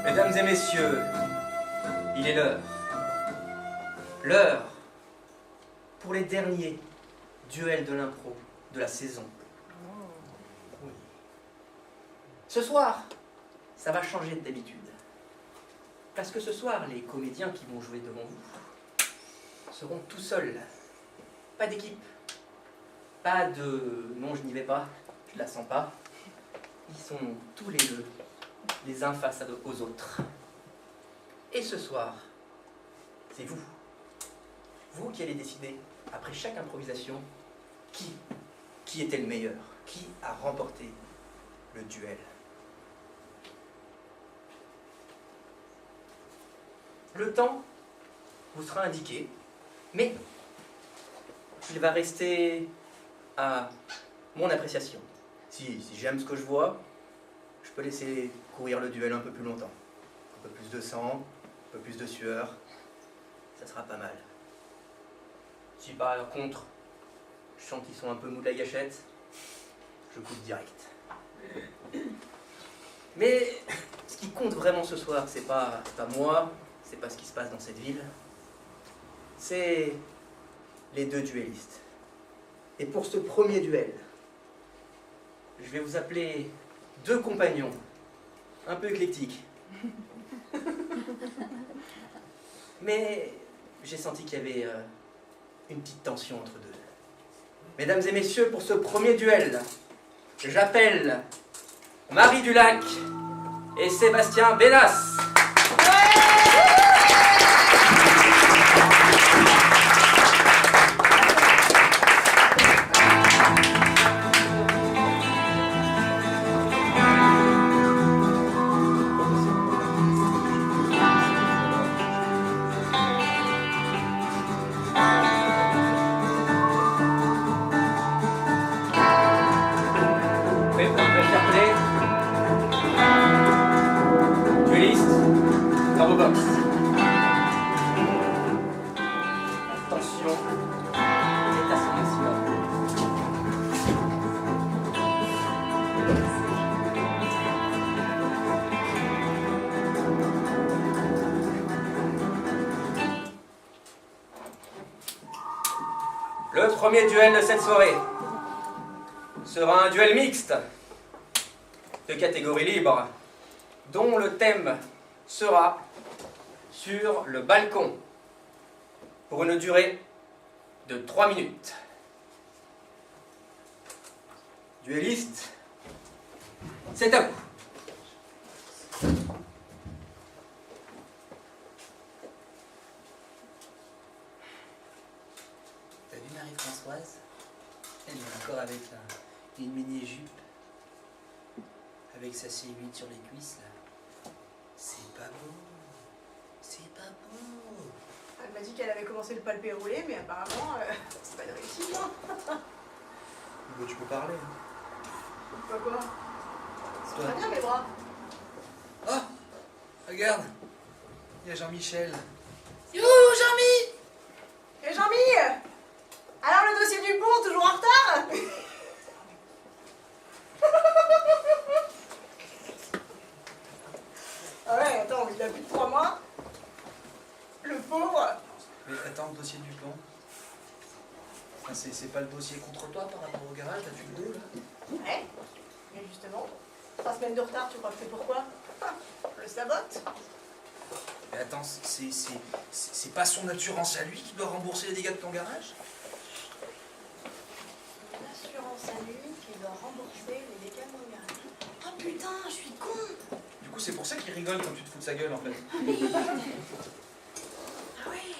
Mesdames et messieurs, il est l'heure. L'heure pour les derniers duels de l'impro de la saison. Oui. Ce soir, ça va changer d'habitude. Parce que ce soir, les comédiens qui vont jouer devant vous seront tout seuls. Pas d'équipe. Pas de « non, je n'y vais pas, je la sens pas ». Ils sont tous les deux, les uns face aux autres. Et ce soir, c'est vous. Vous qui allez décider, après chaque improvisation, qui était le meilleur, qui a remporté le duel. Le temps vous sera indiqué, mais il va rester à mon appréciation. Si j'aime ce que je vois, je peux laisser courir le duel un peu plus longtemps. Un peu plus de sang, un peu plus de sueur, ça sera pas mal. Si par contre, je sens qu'ils sont un peu mous de la gâchette, je coupe direct. Mais ce qui compte vraiment ce soir, c'est pas moi, c'est pas ce qui se passe dans cette ville, c'est les deux duellistes. Et pour ce premier duel, je vais vous appeler deux compagnons, un peu éclectiques. Mais j'ai senti qu'il y avait une petite tension entre deux. Mesdames et messieurs, pour ce premier duel, j'appelle Marie Dulac et Sébastien Bénas. Le premier duel de cette soirée sera un duel mixte de catégorie libre dont le thème sera sur le balcon pour une durée de 3 minutes. Duelliste, c'est à vous. Marie-Françoise, elle est encore avec une mini-jupe, avec sa C8 sur les cuisses là. C'est pas beau, c'est pas beau. Elle m'a dit qu'elle avait commencé le palpé roulé, mais apparemment, c'est pas une réussite, hein. Bon, tu peux parler. Pas quoi? C'est très bien mes bras. Oh, regarde, il y a Jean-Michel. Youhou, Jean-Mi! Et Jean-Mi! Alors le dossier du pont, toujours en retard? Ah ouais, attends, il a plus de 3 mois. Le pauvre. Mais attends, le dossier du pont. Enfin, c'est pas le dossier contre toi par rapport au garage, là, tu le dos, là? Ouais, mais justement, 3 semaines de retard, tu crois que c'est pourquoi? Le sabote. Mais attends, c'est pas son assurance à lui qui doit rembourser les dégâts de ton garage? L'assurance à lui qui doit rembourser les dégâts de mon garage. Oh putain, je suis con. Du coup, c'est pour ça qu'il rigole quand tu te fous de sa gueule, en fait. Ah ouais.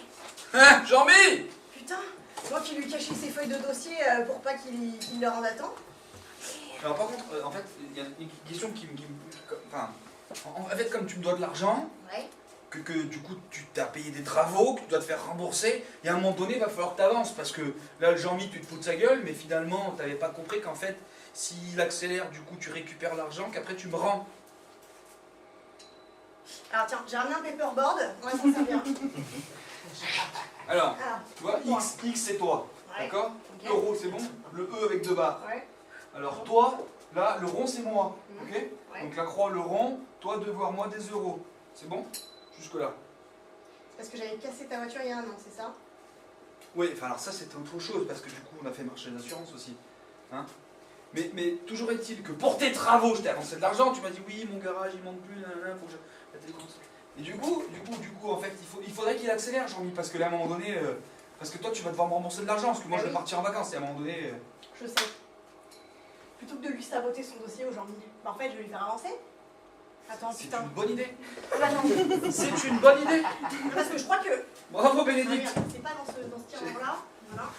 Hein, Jean-Mi! Putain, moi qui lui cachais ses feuilles de dossier pour pas qu'il le rende à temps. Alors par contre, en fait, il y a une question qui me... Enfin, en fait, comme tu me dois de l'argent, Ouais. que du coup tu t'as payé des travaux, que tu dois te faire rembourser, et à un moment donné, il va falloir que tu avances, parce que là, le Jean-Mi, tu te fous de sa gueule, mais finalement, tu n'avais pas compris qu'en fait, s'il accélère, du coup, tu récupères l'argent, qu'après tu me rends. Alors tiens, j'ai ramené un paperboard, on va s'en servir. Alors, Alors, tu vois, moi. X c'est toi, Ouais. d'accord? Ok. Le rond c'est bon, le E avec 2 barres. Ouais. Alors toi, là, le rond c'est moi, ok? Ouais. Donc la croix, le rond, toi 2 voire moi des euros. C'est bon? Jusque-là. Parce que j'avais cassé ta voiture il y a un an, c'est ça? Oui, enfin alors ça c'était autre chose, parce que du coup on a fait marcher l'assurance aussi. Hein? Mais toujours est-il que pour tes travaux, je t'ai avancé de l'argent, tu m'as dit oui, mon garage il manque plus, nanana, faut que je... la télécommande. Et du coup, en fait, il faudrait qu'il accélère, Jean-Mi, parce que là, à un moment donné, parce que toi, tu vas devoir me rembourser de l'argent, parce que moi, je vais partir en vacances, et à un moment donné... Je sais. Plutôt que de lui saboter son dossier aujourd'hui, bah en fait, je vais lui faire avancer. Attends, C'est putain. une bonne idée. Bah non. C'est une bonne idée. Parce que je crois que... Bravo, Ah, Bénédicte. regarde, c'est pas dans ce tiroir-là. Voilà.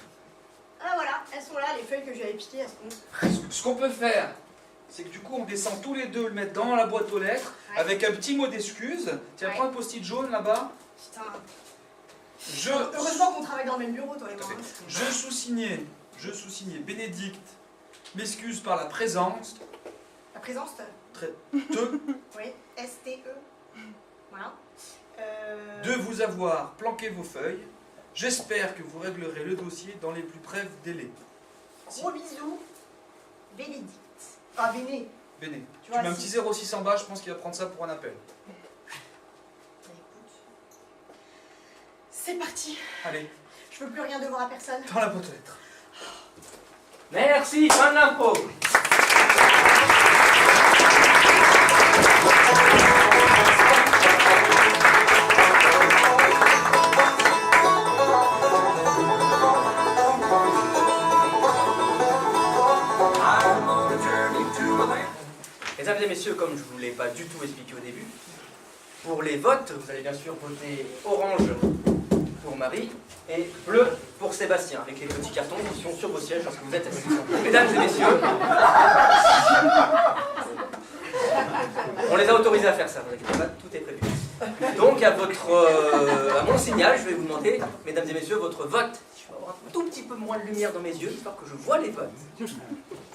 Ah voilà, elles sont là, les feuilles que j'avais piquées, elles sont... Ce qu'on peut faire, c'est que du coup, on descend tous les deux, le mettre dans la boîte aux lettres, Ouais. avec un petit mot d'excuse. Tiens, Ouais. prends un post-it jaune là-bas. Putain. Je... Heureusement qu'on travaille dans le même bureau, toi et moi. hein. Je sous-signais Bénédicte, m'excuse par la présence, La présence, te, oui, S-T-E. Voilà. de vous avoir planqué vos feuilles. J'espère que vous réglerez le dossier dans les plus brefs délais. Gros bisous, Bénédicte. Enfin, Béné. Béné, Tu tu vois, mets un si- petit 06 en bas, je pense qu'il va prendre ça pour un appel. Bah, écoute. C'est parti. Allez, Je veux plus rien devoir à personne. dans la boîte aux lettres. Merci, fin de l'impro. Mesdames et messieurs, comme je ne vous l'ai pas du tout expliqué au début, pour les votes, vous allez bien sûr voter orange pour Marie et bleu pour Sébastien, avec les petits cartons qui sont sur vos sièges lorsque vous êtes assis. Mesdames et messieurs, on les a autorisés à faire ça, ne vous inquiétez pas, tout est prévu. Donc à mon signal, je vais vous demander, mesdames et messieurs, votre vote. Si je peux avoir un tout petit peu moins de lumière dans mes yeux, histoire que je vois les votes.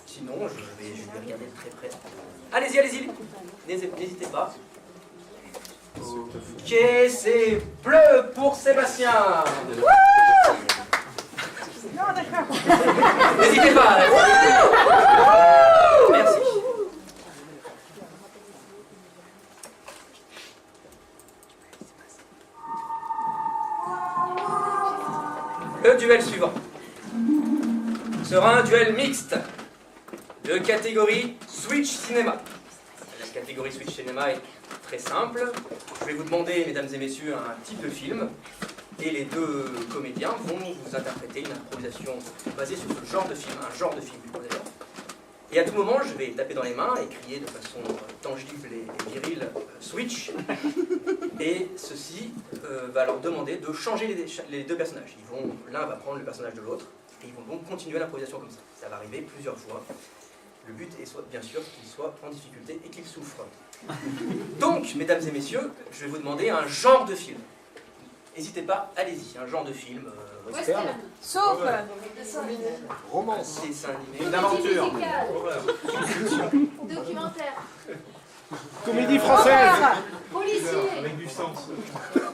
Sinon, je vais regarder de très près. Allez-y, allez-y, n'hésitez pas. Ok, c'est bleu pour Sébastien. Non, d'accord. N'hésitez pas. Merci. Le duel suivant sera un duel mixte de catégorie Switch Cinéma. La catégorie Switch Cinéma est très simple. Je vais vous demander, mesdames et messieurs, un type de film. Et les deux comédiens vont vous interpréter une improvisation basée sur ce genre de film, un genre de film plutôt d'ailleurs. Et à tout moment, je vais taper dans les mains et crier de façon tangible et virile Switch. Et ceci va leur demander de changer les deux personnages. L'un va prendre le personnage de l'autre et ils vont donc continuer l'improvisation comme ça. Ça va arriver plusieurs fois. Le but est bien sûr qu'il soit en difficulté et qu'il souffre. Donc, mesdames et messieurs, je vais vous demander un genre de film. N'hésitez pas, allez-y, un genre de film. Western. Sauf Romance. Dessin animé. Comédie D'aventure. musicale. Horreur. Documentaire. Comédie française. Policier. du sens.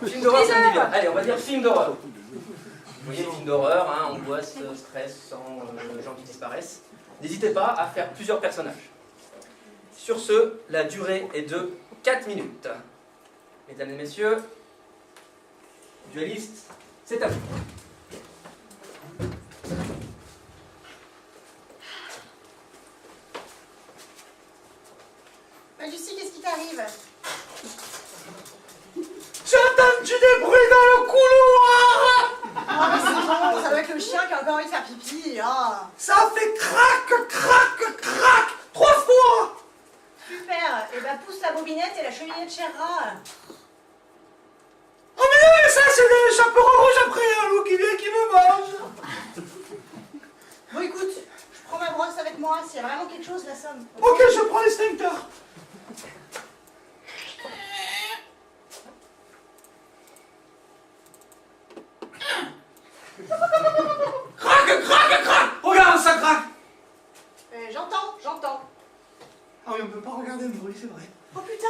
Film d'horreur, ça me dit bien. Allez, on va dire film d'horreur. Vous voyez le film d'horreur, hein, angoisse, stress, sang, gens qui disparaissent. N'hésitez pas à faire plusieurs personnages. Sur ce, la durée est de 4 minutes. Mesdames et messieurs, duellistes, c'est à vous. Bah, Lucie, qu'est-ce qui t'arrive? J'ai entendu des bruits dans le couloir. Ah, mais c'est bon, ça doit être le chien qui a encore envie de faire pipi. Ah. Ça fait crac, crac, crac 3 fois. Super, et bah pousse la bobinette et la cheminée de Cherra. Oh mais ça c'est le chaperon rouge après un loup qui vient qui me mange. Bon écoute, je prends ma brosse avec moi, s'il y a vraiment quelque chose, la somme. Ok, je prends l'extincteur. Crac, crac, crac. Regarde, ça craque. J'entends. Ah oui, on peut pas regarder le bruit, c'est vrai. Oh putain.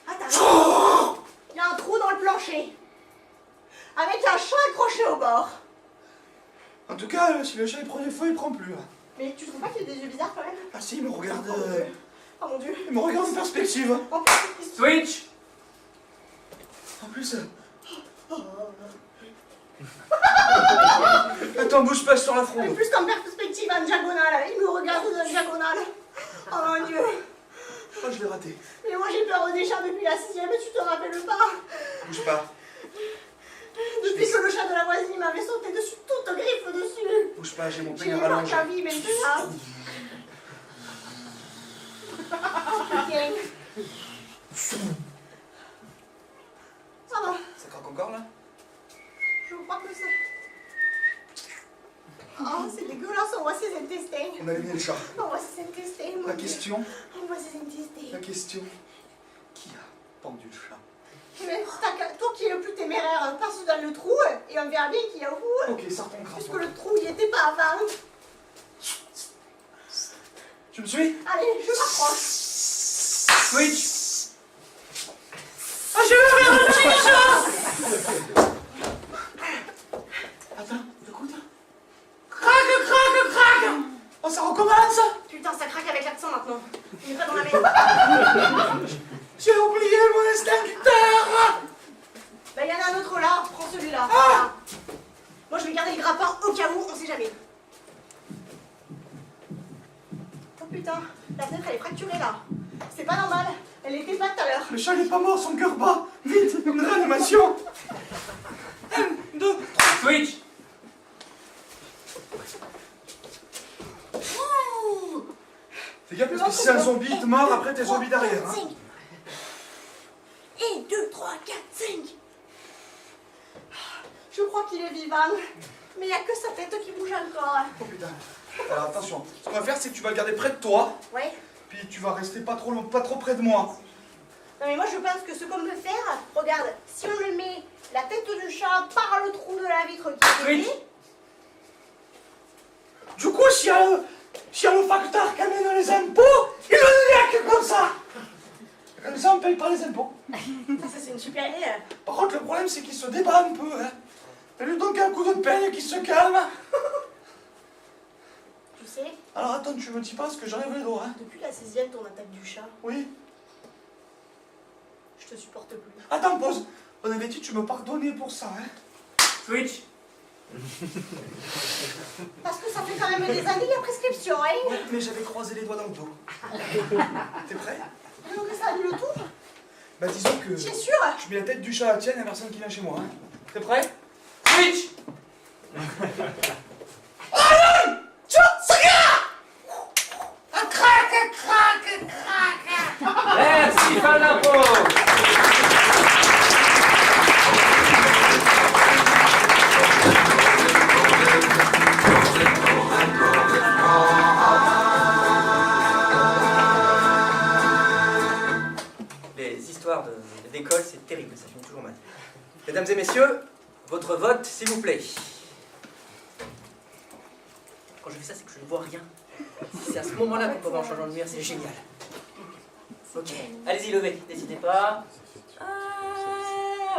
Ah t'as raison. Il y a un trou dans le plancher. Avec un chat accroché au bord. En tout cas, si le chat il prend des feux, il prend plus. Mais tu trouves pas qu'il y a des yeux bizarres quand même? Ah si, il me regarde, Oh mon dieu. il me regarde en perspective. En plus, Switch, plus. Attends, bouge pas sur la Mais fronde. plus comme perspective en diagonale. Il me regarde en diagonale. Oh mon Dieu. Oh, je l'ai raté. Mais moi j'ai peur des chats depuis la 6e, tu te rappelles pas? Bouge pas. Depuis que le chat de la voisine m'avait sauté dessus, toute griffe dessus. Bouge pas, j'ai mon J'ai poignet peur rallongé. ta vie maintenant. Tiens. Ça va, Ça craque encore là? je crois que c'est... Oh, c'est dégueulasse, on voit ses intestins. On a éliminé les chats. On voit ses intestins, mon La Dieu. question, On voit ses intestins. la question. Qui a pendu le chat? Mais toi qui es le plus téméraire, passe dans le trou et on verra bien qu'il y a au bout. Ok, sors ton Puisque crapaud. le trou, il était pas avant. Tu me suis? Allez, je m'approche. Switch. Ah, j'ai ouvert le petit chat. Attends, écoute. Crac, crac, crac. Oh, ça recommence. Putain, ça craque avec l'accent maintenant. Il est pas dans la main. J'ai oublié mon extincteur. Bah, il y en a un autre là, prends celui-là. Voilà. Moi, je vais garder le grappin au cas où, on sait jamais. Oh putain, la fenêtre elle est fracturée là. C'est pas normal, elle était pas tout à l'heure. Le chat n'est pas mort, son cœur bat. Vite, une réanimation. 1, 2, 3. Switch. Fais gaffe parce que si c'est un zombie, il te mord, après t'es zombie derrière. Hein. 1, 2, 3, 4, 5. Je crois qu'il est vivant. Mais il n'y a que sa tête qui bouge encore. Oh putain. Alors attention, ce qu'on va faire c'est que tu vas le garder près de toi, Ouais. puis tu vas rester pas trop près de moi. Non mais moi je pense que ce qu'on peut faire, regarde, si on le met la tête du chat par le trou de la vitre qui est Oui. pété, Du coup, s'il y a le facteur qui amène les impôts, il le niaque comme ça. Comme ça, on paye pas les impôts. ça c'est une super idée. Par contre, le problème, c'est qu'il se débat un peu. Hein. Fais-lui donc un coup de peigne qui se calme. Tu sais, Alors attends, tu me dis pas ce que j'enlève les doigts. Hein. depuis la 6e, ton attaque du chat, Oui. je te supporte plus. Attends, pause. On avait dit que tu me pardonnais pour ça. Hein. Switch. Parce que ça fait quand même des années la prescription, hein. Ouais, mais j'avais croisé les doigts dans le dos. T'es prêt? Donc ça a mis le tour. Bah disons que... T'es sûr? Je mets la tête du chat à la tienne, y'a personne qui vient chez moi. Hein. T'es prêt? Switch. Merci, fin de l'impro. Les histoires d'école, c'est terrible, ça finit toujours mal. Mesdames et messieurs, votre vote, s'il vous plaît. Quand je fais ça, c'est que je ne vois rien. C'est à ce moment-là qu'on peut voir en changeant de lumière, c'est génial. Ok, allez-y, levez, n'hésitez pas.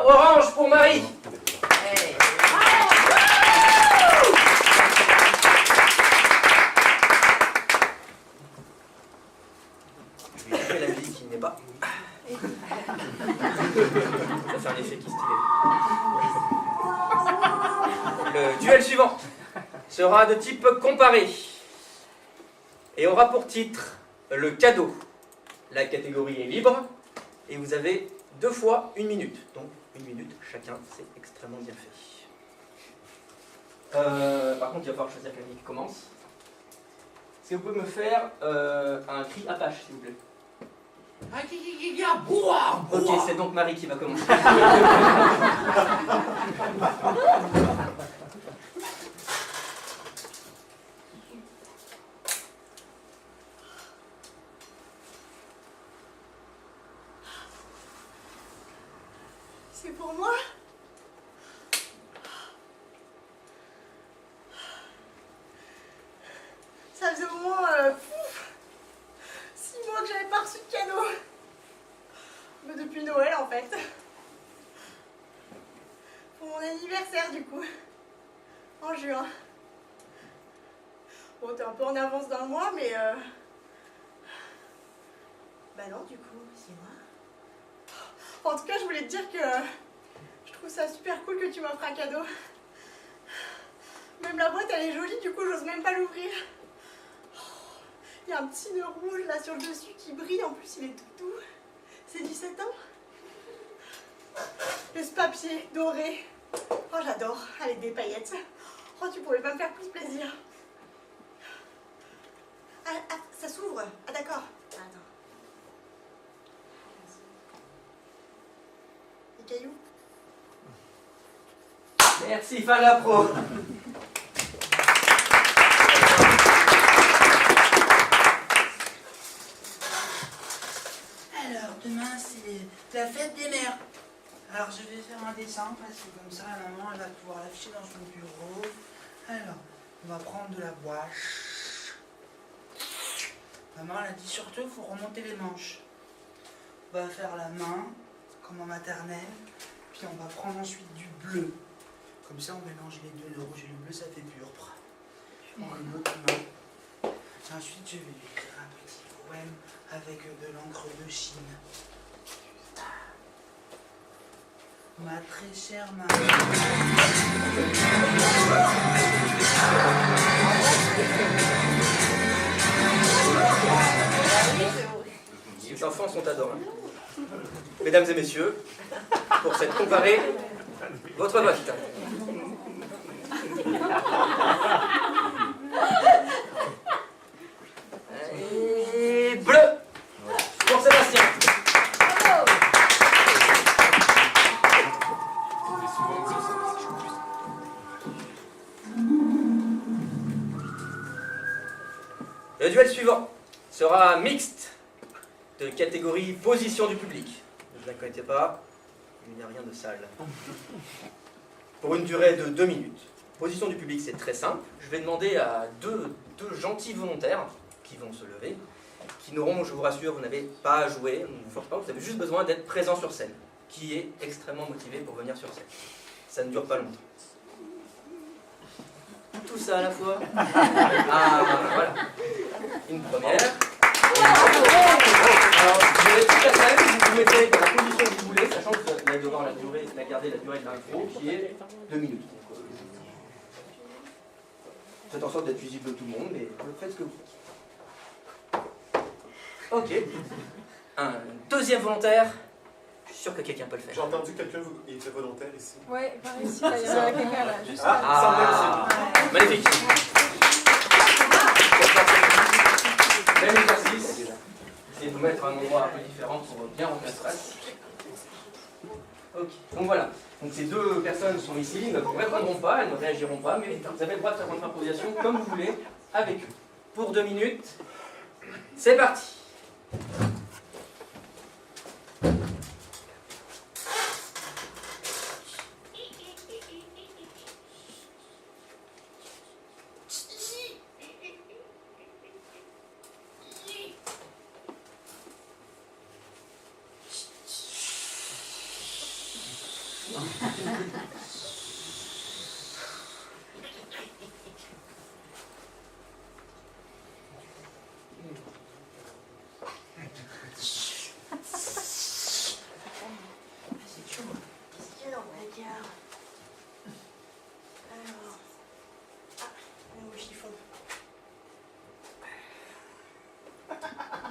Orange pour Marie. Hey. Je vais couper la musique qui n'est pas. Ça fait un effet qui est stylé. Le duel suivant sera de type comparé et aura pour titre le cadeau. La catégorie est libre et vous avez 2 fois 1 minute. Donc 1 minute chacun, c'est extrêmement bien fait. Par contre, il va falloir choisir quelqu'un qui commence. Est-ce que vous pouvez me faire un cri Apache, s'il vous plaît? Ok, c'est donc Marie qui va commencer. C'est pour moi? Ça faisait au moins 6 mois que j'avais pas reçu de cadeau. Mais depuis Noël en fait. Pour mon anniversaire du coup. En juin. Bon, t'es un peu en avance d'un mois, mais bah non, du coup, c'est moi. En tout cas, je voulais te dire que trouve ça super cool que tu m'offres un cadeau. Même la boîte, elle est jolie, du coup, j'ose même pas l'ouvrir. Il y a un petit nœud rouge là sur le dessus qui brille, en plus, il est tout doux. C'est du satin. Et ce papier doré. Oh, j'adore, avec des paillettes. Oh, tu pourrais pas me faire plus plaisir. Ah, ça s'ouvre. Ah, d'accord. Attends. Les cailloux. Merci, fin de la pro. Alors, demain, c'est la fête des mères. Alors, je vais faire un dessin, parce que comme ça, maman, elle va pouvoir l'afficher dans son bureau. Alors, on va prendre de la gouache. Maman, elle a dit surtout, il faut remonter les manches. On va faire la main, comme en maternelle. Puis on va prendre ensuite du bleu. Comme ça, on mélange les deux, le rouge et le bleu, ça fait pourpre. Puis on prend une autre main. Et ensuite, je vais lui écrire un petit poème avec de l'encre de Chine. Ma très chère maman. Les enfants sont adorables. Mesdames et messieurs, pour cette comparée, votre vote. Et bleu pour Sébastien. Le duel suivant sera mixte de catégorie position du public. Ne vous inquiétez pas, il n'y a rien de sale. Pour une durée de 2 minutes. Position du public, c'est très simple. Je vais demander à deux gentils volontaires qui vont se lever, qui n'auront, je vous rassure, vous n'avez pas à jouer, ne vous forcez pas, vous avez juste besoin d'être présent sur scène, qui est extrêmement motivé pour venir sur scène. Ça ne dure pas longtemps. Tout ça à la fois. Ah, voilà. Une première. Alors, vous avez toute la scène, vous vous mettez dans la position que vous voulez, sachant que vous allez devoir garder la durée de l'intro, qui est 2 minutes. Faites en sorte d'être visible de tout le monde, mais faites ce que vous faites. Ok. Un deuxième volontaire. Je suis sûr que quelqu'un peut le faire. J'ai entendu quelqu'un il était volontaire ici. Ouais, par ici, là, il y en a quelqu'un là. Juste là. Ah, magnifique. Même exercice. Essayez de vous mettre à un endroit un peu différent pour bien rentrer la stress. Ok, donc voilà. Donc ces deux personnes sont ici, elles ne vous répondront pas, elles ne réagiront pas, mais vous avez le droit de faire votre improvisation comme vous voulez avec eux. Pour 2 minutes, c'est parti.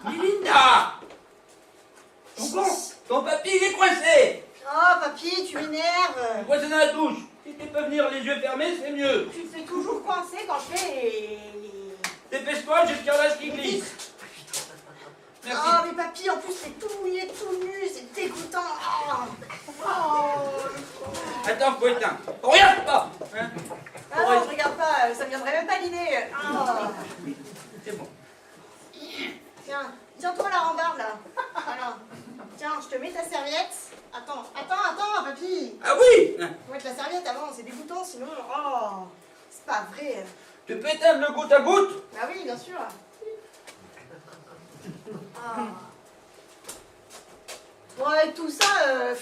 Melinda! Ton papy, il est coincé! Oh, papy, tu m'énerves. Coincé dans la douche! Si tu peux venir les yeux fermés, c'est mieux! Tu te fais toujours coincer quand je fais les... Dépêche-toi, j'ai le carrelage qui glisse! Merci! Oh, mais papy, en plus, c'est tout mouillé, tout nu, c'est dégoûtant. Attends, faut éteindre! Regarde pas! Hein? Ah non, je regarde pas, ça me viendrait même pas l'idée. C'est bon. Tiens, tiens-toi la rambarde là. Voilà. Tiens, je te mets ta serviette. Attends, papy. Ah oui! Faut mettre la serviette avant, c'est dégoûtant sinon. Oh, c'est pas vrai. Tu peux éteindre le goutte à goutte? Bah oui, bien sûr. Ah. Ouais, tout ça,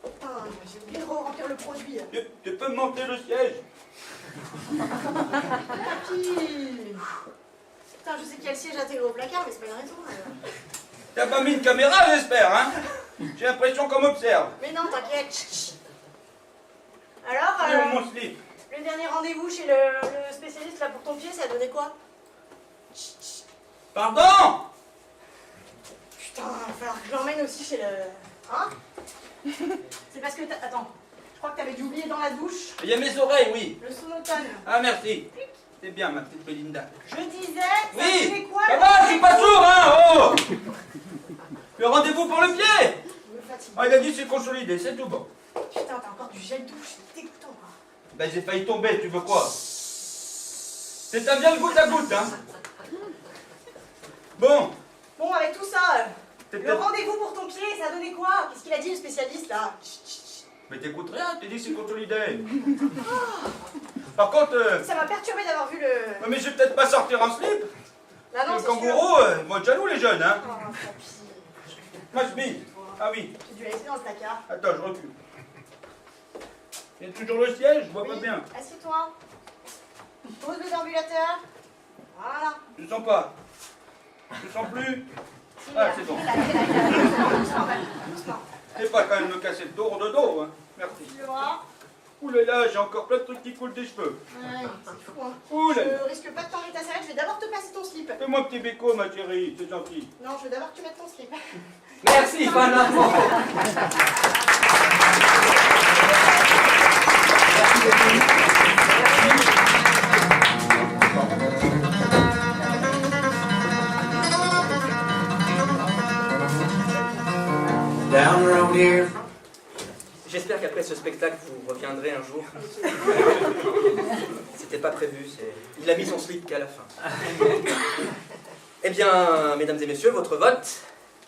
j'ai oublié de remplir le produit. Tu peux me monter le siège? Papy. Putain, je sais qu'il y a le siège intégré au placard, mais c'est pas une raison. T'as pas mis une caméra, j'espère, hein? J'ai l'impression qu'on m'observe. Mais non, t'inquiète. Chut, chut. Alors, Il est où mon slip? le dernier rendez-vous chez le spécialiste là pour ton pied, ça a donné quoi? Pardon? Putain, il va falloir que je l'emmène aussi chez le... Hein? C'est parce que attends, je crois que t'avais dû oublier dans la douche Il y a mes oreilles, oui. le sonotone. Ah, merci. C'est bien, ma petite Belinda. Je disais, ça Oui. donnait quoi? Ça va, je suis pas sourd, hein, oh. Le rendez-vous pour le pied. Je me fatigue. Ah, il a dit c'est consolidé, c'est tout bon. Putain, t'as encore du gel douche, c'est dégoûtant quoi. Ben, j'ai failli tomber, tu veux quoi? C'est un bien goutte à goutte, hein. Bon, Bon, avec tout ça, t'es le peut-être... rendez-vous pour ton pied, ça a donné quoi? Qu'est-ce qu'il a dit le spécialiste là? Mais t'écoutes rien, tu dis c'est consolidé. Par contre, Ça m'a perturbé d'avoir vu le... mais je vais peut-être pas sortir en slip. Bah non, Le c'est sûr. kangourou, ils vont être jaloux les jeunes, hein. Oh, papy. Ma chemise. Ah oui, J'ai dû la laisser dans le placard. attends, je recule. Il y a toujours le siège, je vois pas Oui, bien. assieds-toi. Pose le déambulateur. Voilà. Je sens pas. Je sens plus. Si, Ah, là. c'est bon. Là, doucement, doucement. C'est pas quand même me casser le dos de dos, hein. Merci. Le bras. Ouh là là, j'ai encore plein de trucs qui coulent des cheveux. Ouais, c'est fou, hein. Ouh là là. Je risque pas de t'enlever ta salade, je vais d'abord te passer ton slip. Fais-moi un petit béco, ma chérie, c'est gentil. Non, je veux d'abord que tu mettes ton slip. Merci, Panama. Down the road here. J'espère qu'après ce spectacle, vous reviendrez un jour. C'était pas prévu, il a mis son slip qu'à la fin. Eh bien, mesdames et messieurs, votre vote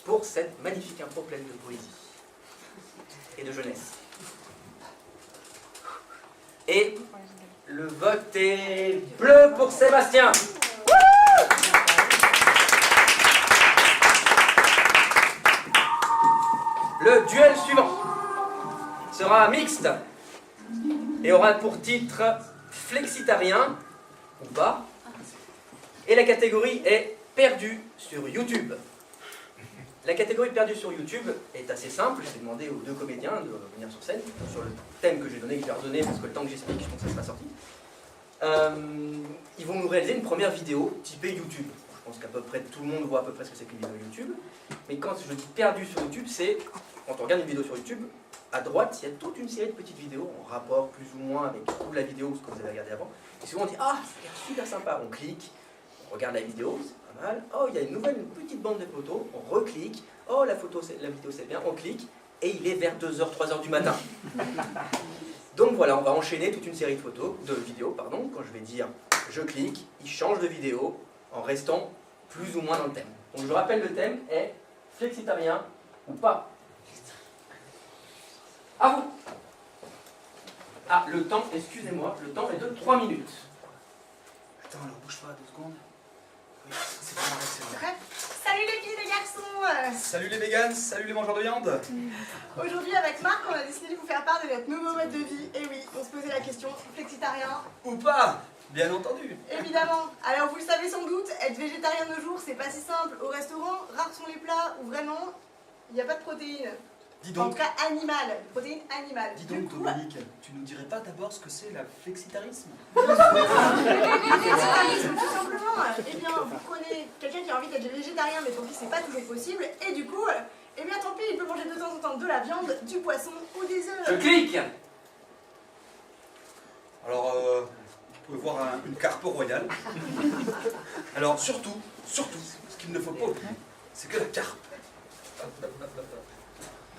pour cette magnifique impro pleine de poésie et de jeunesse. Et le vote est bleu pour Sébastien. Le duel suivant sera mixte et aura pour titre Flexitarien ou pas. Et la catégorie est perdue sur YouTube. La catégorie perdue sur YouTube est assez simple. J'ai demandé aux deux comédiens de venir sur scène sur le thème que j'ai donné, que je leur ai donné, parce que le temps que j'explique, je pense que ça sera sorti. Ils vont nous réaliser une première vidéo typée YouTube. Je pense qu'à peu près tout le monde voit à peu près ce que c'est qu'une vidéo YouTube. Mais quand je dis perdu sur YouTube, c'est quand on regarde une vidéo sur YouTube, à droite, il y a toute une série de petites vidéos en rapport plus ou moins avec toute la vidéo, ce que vous avez regardé avant. Et souvent on dit ah, c'est super sympa, on clique, on regarde la vidéo, c'est pas mal. Oh, il y a une petite bande de photos, on reclique. Oh, la vidéo c'est bien, on clique. Et il est vers 2h, 3h du matin. Donc voilà, on va enchaîner toute une série de vidéos, pardon. Quand je vais dire je clique, il change de vidéo en restant plus ou moins dans le thème. Donc je rappelle, le thème est flexitarien ou pas. À vous. Ah, le temps, excusez-moi, le temps est de 3 minutes. Attends, alors bouge pas 2 secondes. Oui, c'est pas vrai, c'est vrai. Prêt? Salut les filles, les garçons. Salut les vegans, salut les mangeurs de viande. Aujourd'hui avec Marc, on a décidé de vous faire part de notre nouveau mode de vie. Et oui, on se posait la question, flexitarien? Ou pas, bien entendu. Évidemment. Alors vous le savez sans doute, être végétarien de nos jours, c'est pas si simple. Au restaurant, rares sont les plats où vraiment il n'y a pas de protéines. Dis En donc, tout cas animales, protéines animales. dis Du donc coup, Dominique, tu nous dirais pas d'abord ce que c'est la flexitarisme? le végétarisme, tout simplement. Eh bien, vous prenez quelqu'un qui a envie d'être végétarien, mais pour qui c'est pas toujours possible, et du coup, eh bien tant pis, il peut manger de temps en temps de la viande, du poisson ou des Je œufs. clique. Alors, vous pouvez voir une carpe royale. Alors, surtout, ce qu'il ne faut pas oublier, c'est que la carpe,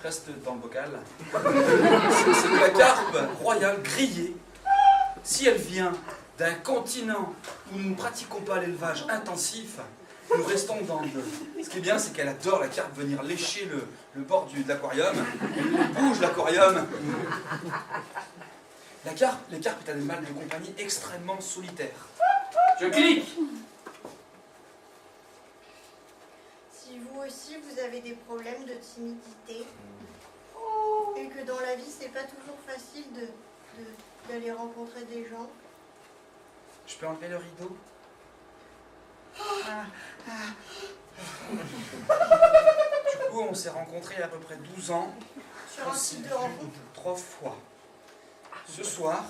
reste dans le bocal, c'est que la carpe royale grillée, si elle vient d'un continent où nous ne pratiquons pas l'élevage intensif, nous restons dans le... Ce qui est bien, c'est qu'elle adore, la carpe, venir lécher le bord de l'aquarium. Elle bouge l'aquarium. Les carpes est un animal de compagnie extrêmement solitaire. Je clique. Si vous aussi vous avez des problèmes de timidité, et que dans la vie c'est pas toujours facile d'aller rencontrer des gens, Je peux enlever le rideau? Du coup, on s'est rencontrés il y a à peu près 12 ans. sur un site de rencontre, 3 fois. Ce soir,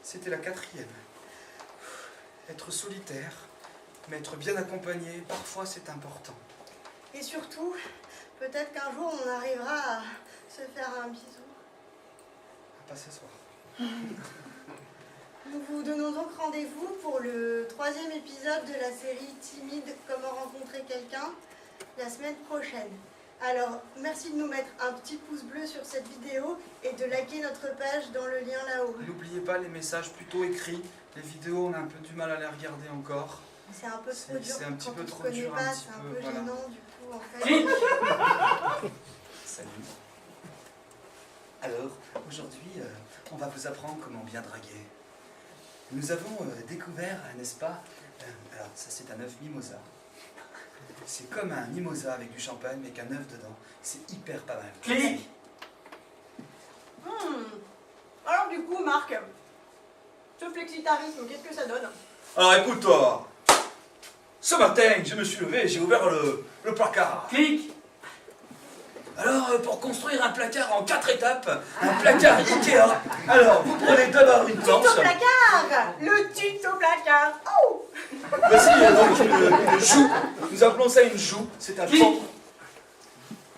c'était la 4e. Être solitaire, mais être bien accompagné, parfois c'est important. Et surtout, peut-être qu'un jour on arrivera à se faire un bisou. Pas ce soir. Nous vous donnons donc rendez-vous pour le 3e épisode de la série Timide, comment rencontrer quelqu'un, la semaine prochaine. Alors, merci de nous mettre un petit pouce bleu sur cette vidéo et de liker notre page dans le lien là-haut. N'oubliez pas les messages plutôt écrits. Les vidéos, on a un peu du mal à les regarder encore. C'est un peu trop dur. C'est un petit quand peu on se trop connaît dur, pas, un petit c'est un peu, peu voilà. gênant du coup en fait. Salut. Alors, aujourd'hui, on va vous apprendre comment bien draguer. Nous avons découvert, n'est-ce pas, alors ça c'est un œuf mimosa. C'est comme un mimosa avec du champagne, mais avec un œuf dedans. C'est hyper pas mal. Clic. Alors du coup, Marc, ce flexitarisme, qu'est-ce que ça donne? Alors écoute-toi, ce matin, je me suis levé et j'ai ouvert le placard. Clic. Alors, pour construire un placard en 4 étapes, un placard Ikea, alors vous prenez d'abord une planche. Tuto placard. Le tuto placard. Oh. Voici donc une joue. Nous appelons ça une joue. C'est un Clic. pan.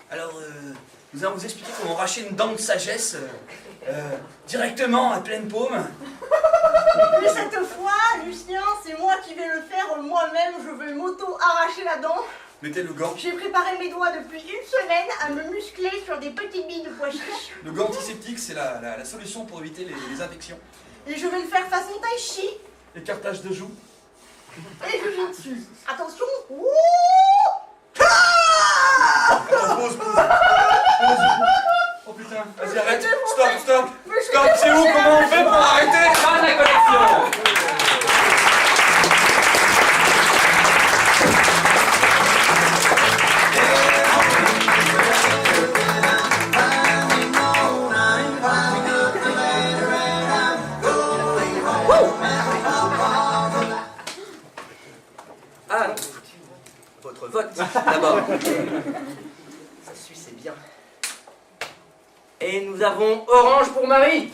Alors, nous allons vous expliquer comment arracher une dent de sagesse directement à pleine paume. Mais cette fois, Lucien, c'est moi qui vais le faire moi-même. Je vais m'auto-arracher la dent. Mettez le gant. J'ai préparé mes doigts depuis une semaine à me muscler sur des petites billes de pois chiches. Le gant antiseptique, c'est la solution pour éviter les infections. Et je vais le faire façon tai chi. Écartage de joue. Et je viens dessus. Attention. Ouh. Attends, pause. Oh putain, vas-y arrête. Stop. Stop, c'est où? Comment on fait pour arrêter? Fin de la connexion. Ah non, votre vote d'abord. Ça suit, c'est bien. Et nous avons orange pour Marie.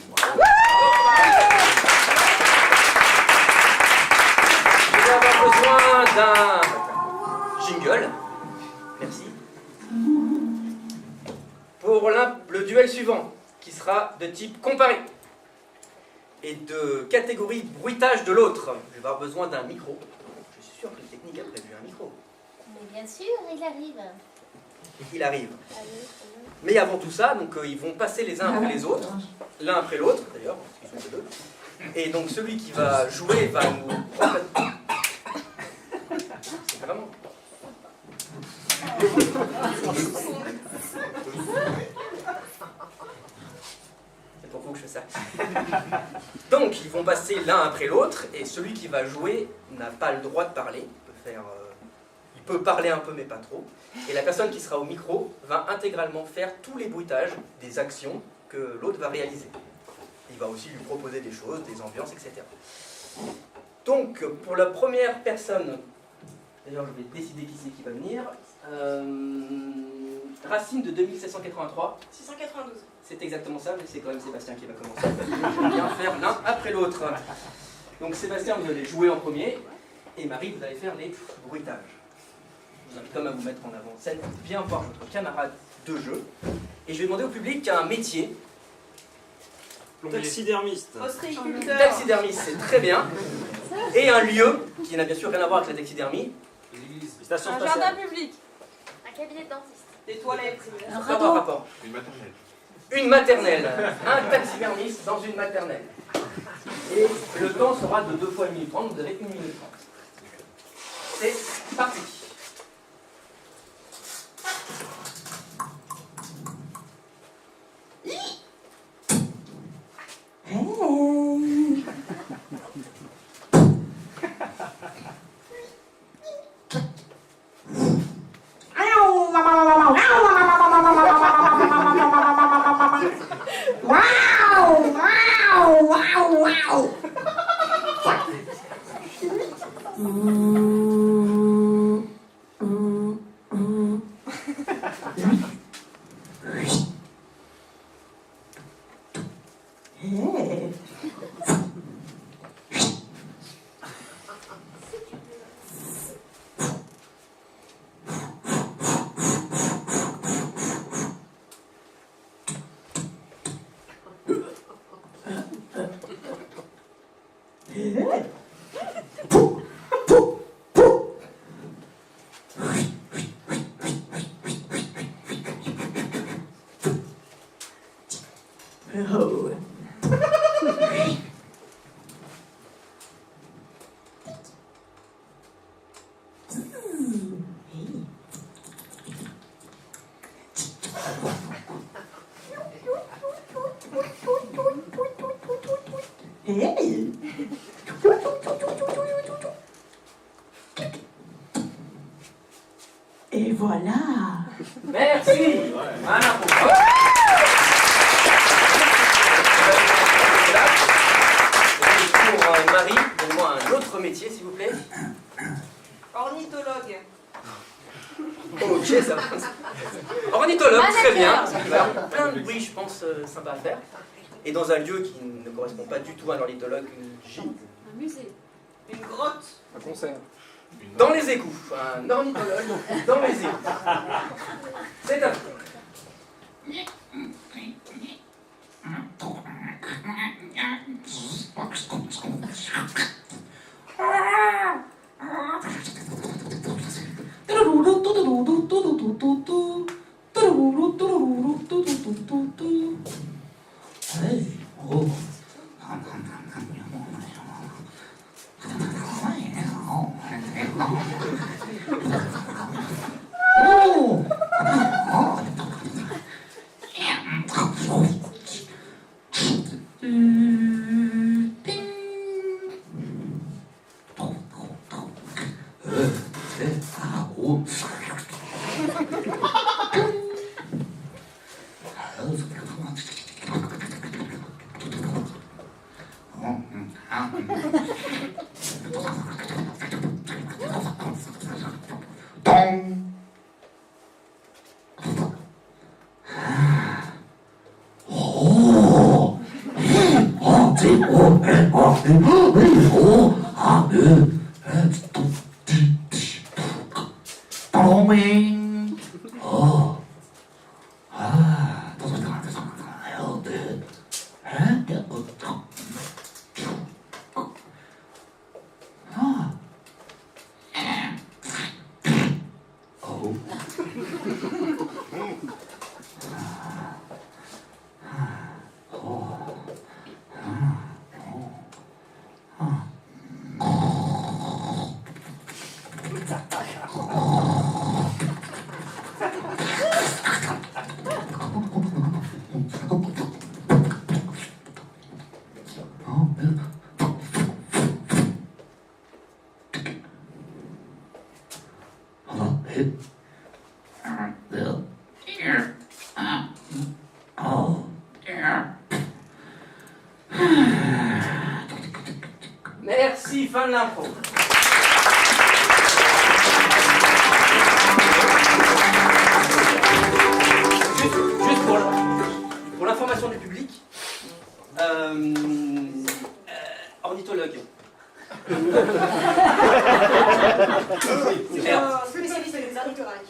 Nous avons besoin d'un jingle. Merci. Pour le duel suivant, qui sera de type comparé. Et de catégorie bruitage de l'autre. Je vais avoir besoin d'un micro. Je suis sûr que le technique a prévu un micro. Mais bien sûr, il arrive. Il arrive. Allez, Mais avant tout ça, donc ils vont passer les uns après les autres, l'un après l'autre d'ailleurs, parce qu'ils sont que deux. Et donc celui qui va jouer va nous. C'est vraiment. C'est pour vous que je fais ça. Donc ils vont passer l'un après l'autre, et celui qui va jouer n'a pas le droit de parler. Il peut parler un peu, mais pas trop. Et la personne qui sera au micro va intégralement faire tous les bruitages des actions que l'autre va réaliser. Il va aussi lui proposer des choses, des ambiances, etc. Donc, pour la première personne, d'ailleurs je vais décider qui c'est qui va venir, Racine de 2783, 692. c'est exactement ça, mais c'est quand même Sébastien qui va commencer. Je vais bien faire l'un après l'autre. Donc Sébastien, vous allez jouer en premier, et Marie, vous allez faire les bruitages. Je vous invite quand même à vous mettre en avant-scène pour bien voir votre camarade de jeu. Et je vais demander au public un métier. Taxidermiste. Ostréiculteur. Taxidermiste, c'est très bien. Et un lieu qui n'a bien sûr rien à voir avec la taxidermie. Station un spatiale. jardin public. Un cabinet de dentiste. Des toilettes. Un Ça va, radeau. rapport. Une maternelle. Une maternelle. Un taxidermiste dans une maternelle. Et le temps sera de 2 fois 1 minute 30. Vous avez 1 minute 30. C'est parti. Oh. Hey. Et voilà. Merci. Voilà. Pour Marie, donne-moi un autre métier, s'il vous plaît. Ornithologue. Ok, ça va. Ornithologue, très bien. Manager. Ça va faire plein de bruit, je pense, sympa à faire. Et dans un lieu qui ne correspond pas du tout à un ornithologue, une gîte. Un musée. Une grotte. Un concert. Dans les égouts. Un ornithologue dans les égouts. C'est à vous. Hey, oh. Merci, fin de l'impro. Juste pour l'information du public, ornithologue. Spécialiste des ornithologues.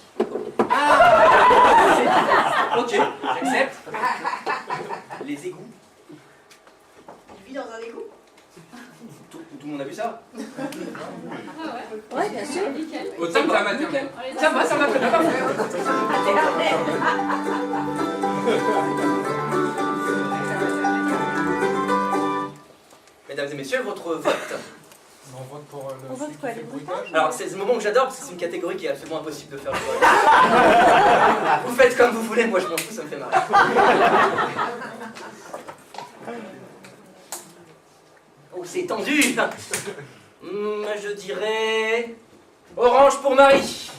Ok, j'accepte. Les égouts. Il vit dans un égout. Tout le monde a vu ça? Ouais, bien sûr. Nickel. Autant que la maternelle. Ça va très bien, parfait. Mesdames et messieurs, votre vote. On vote pour le. On vote quoi, les bruitages? Alors, c'est ce moment que j'adore parce que c'est une catégorie qui est absolument impossible de faire. Vous faites comme vous voulez, moi je m'en fous, ça me fait marrer. Oh, c'est tendu. Je dirais orange pour Marie.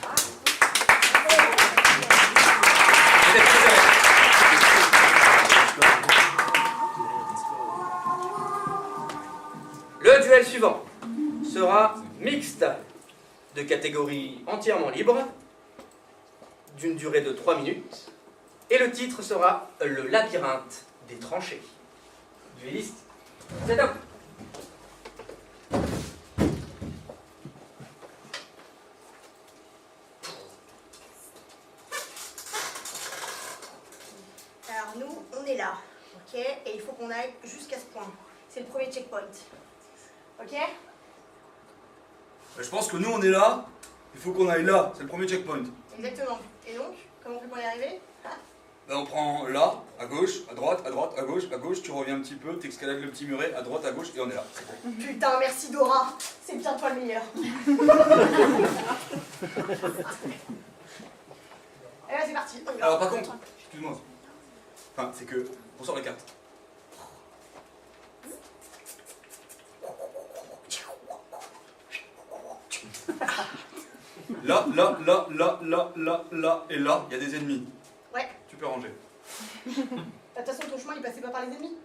Vous êtes très honnête. Le duel suivant sera mixte, de catégorie entièrement libre, d'une durée de 3 minutes, et le titre sera Le labyrinthe des tranchées. Dueliste, c'est top. Alors nous, on est là, ok? Et il faut qu'on aille jusqu'à ce point. C'est le premier checkpoint. Ok? Je pense que nous on est là, il faut qu'on aille là, c'est le premier checkpoint. Exactement. Et donc, comment on fait pour y arriver? Ben, on prend là, à gauche, à droite, à gauche, tu reviens un petit peu, t'escalades le petit muret, à droite, à gauche, et on est là. C'est bon. Putain, merci Dora. C'est bien toi le meilleur. Et là, c'est parti. On y va. Alors par contre, excuse-moi. Enfin, c'est que, on sort les cartes. Là, et là, il y a des ennemis. Ouais. Tu peux ranger. De toute façon, ton chemin, il passait pas par les ennemis.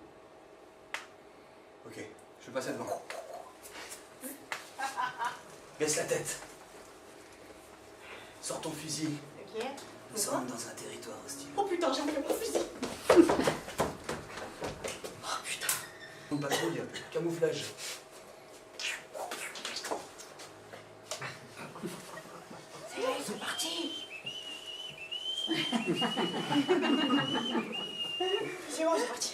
Ok, je vais passer devant. Baisse la tête. Sors ton fusil. Ok. Nous sommes dans un territoire hostile. Oh putain, j'ai oublié mon fusil. Oh putain. On patrouille, camouflage. C'est parti. C'est bon, c'est parti.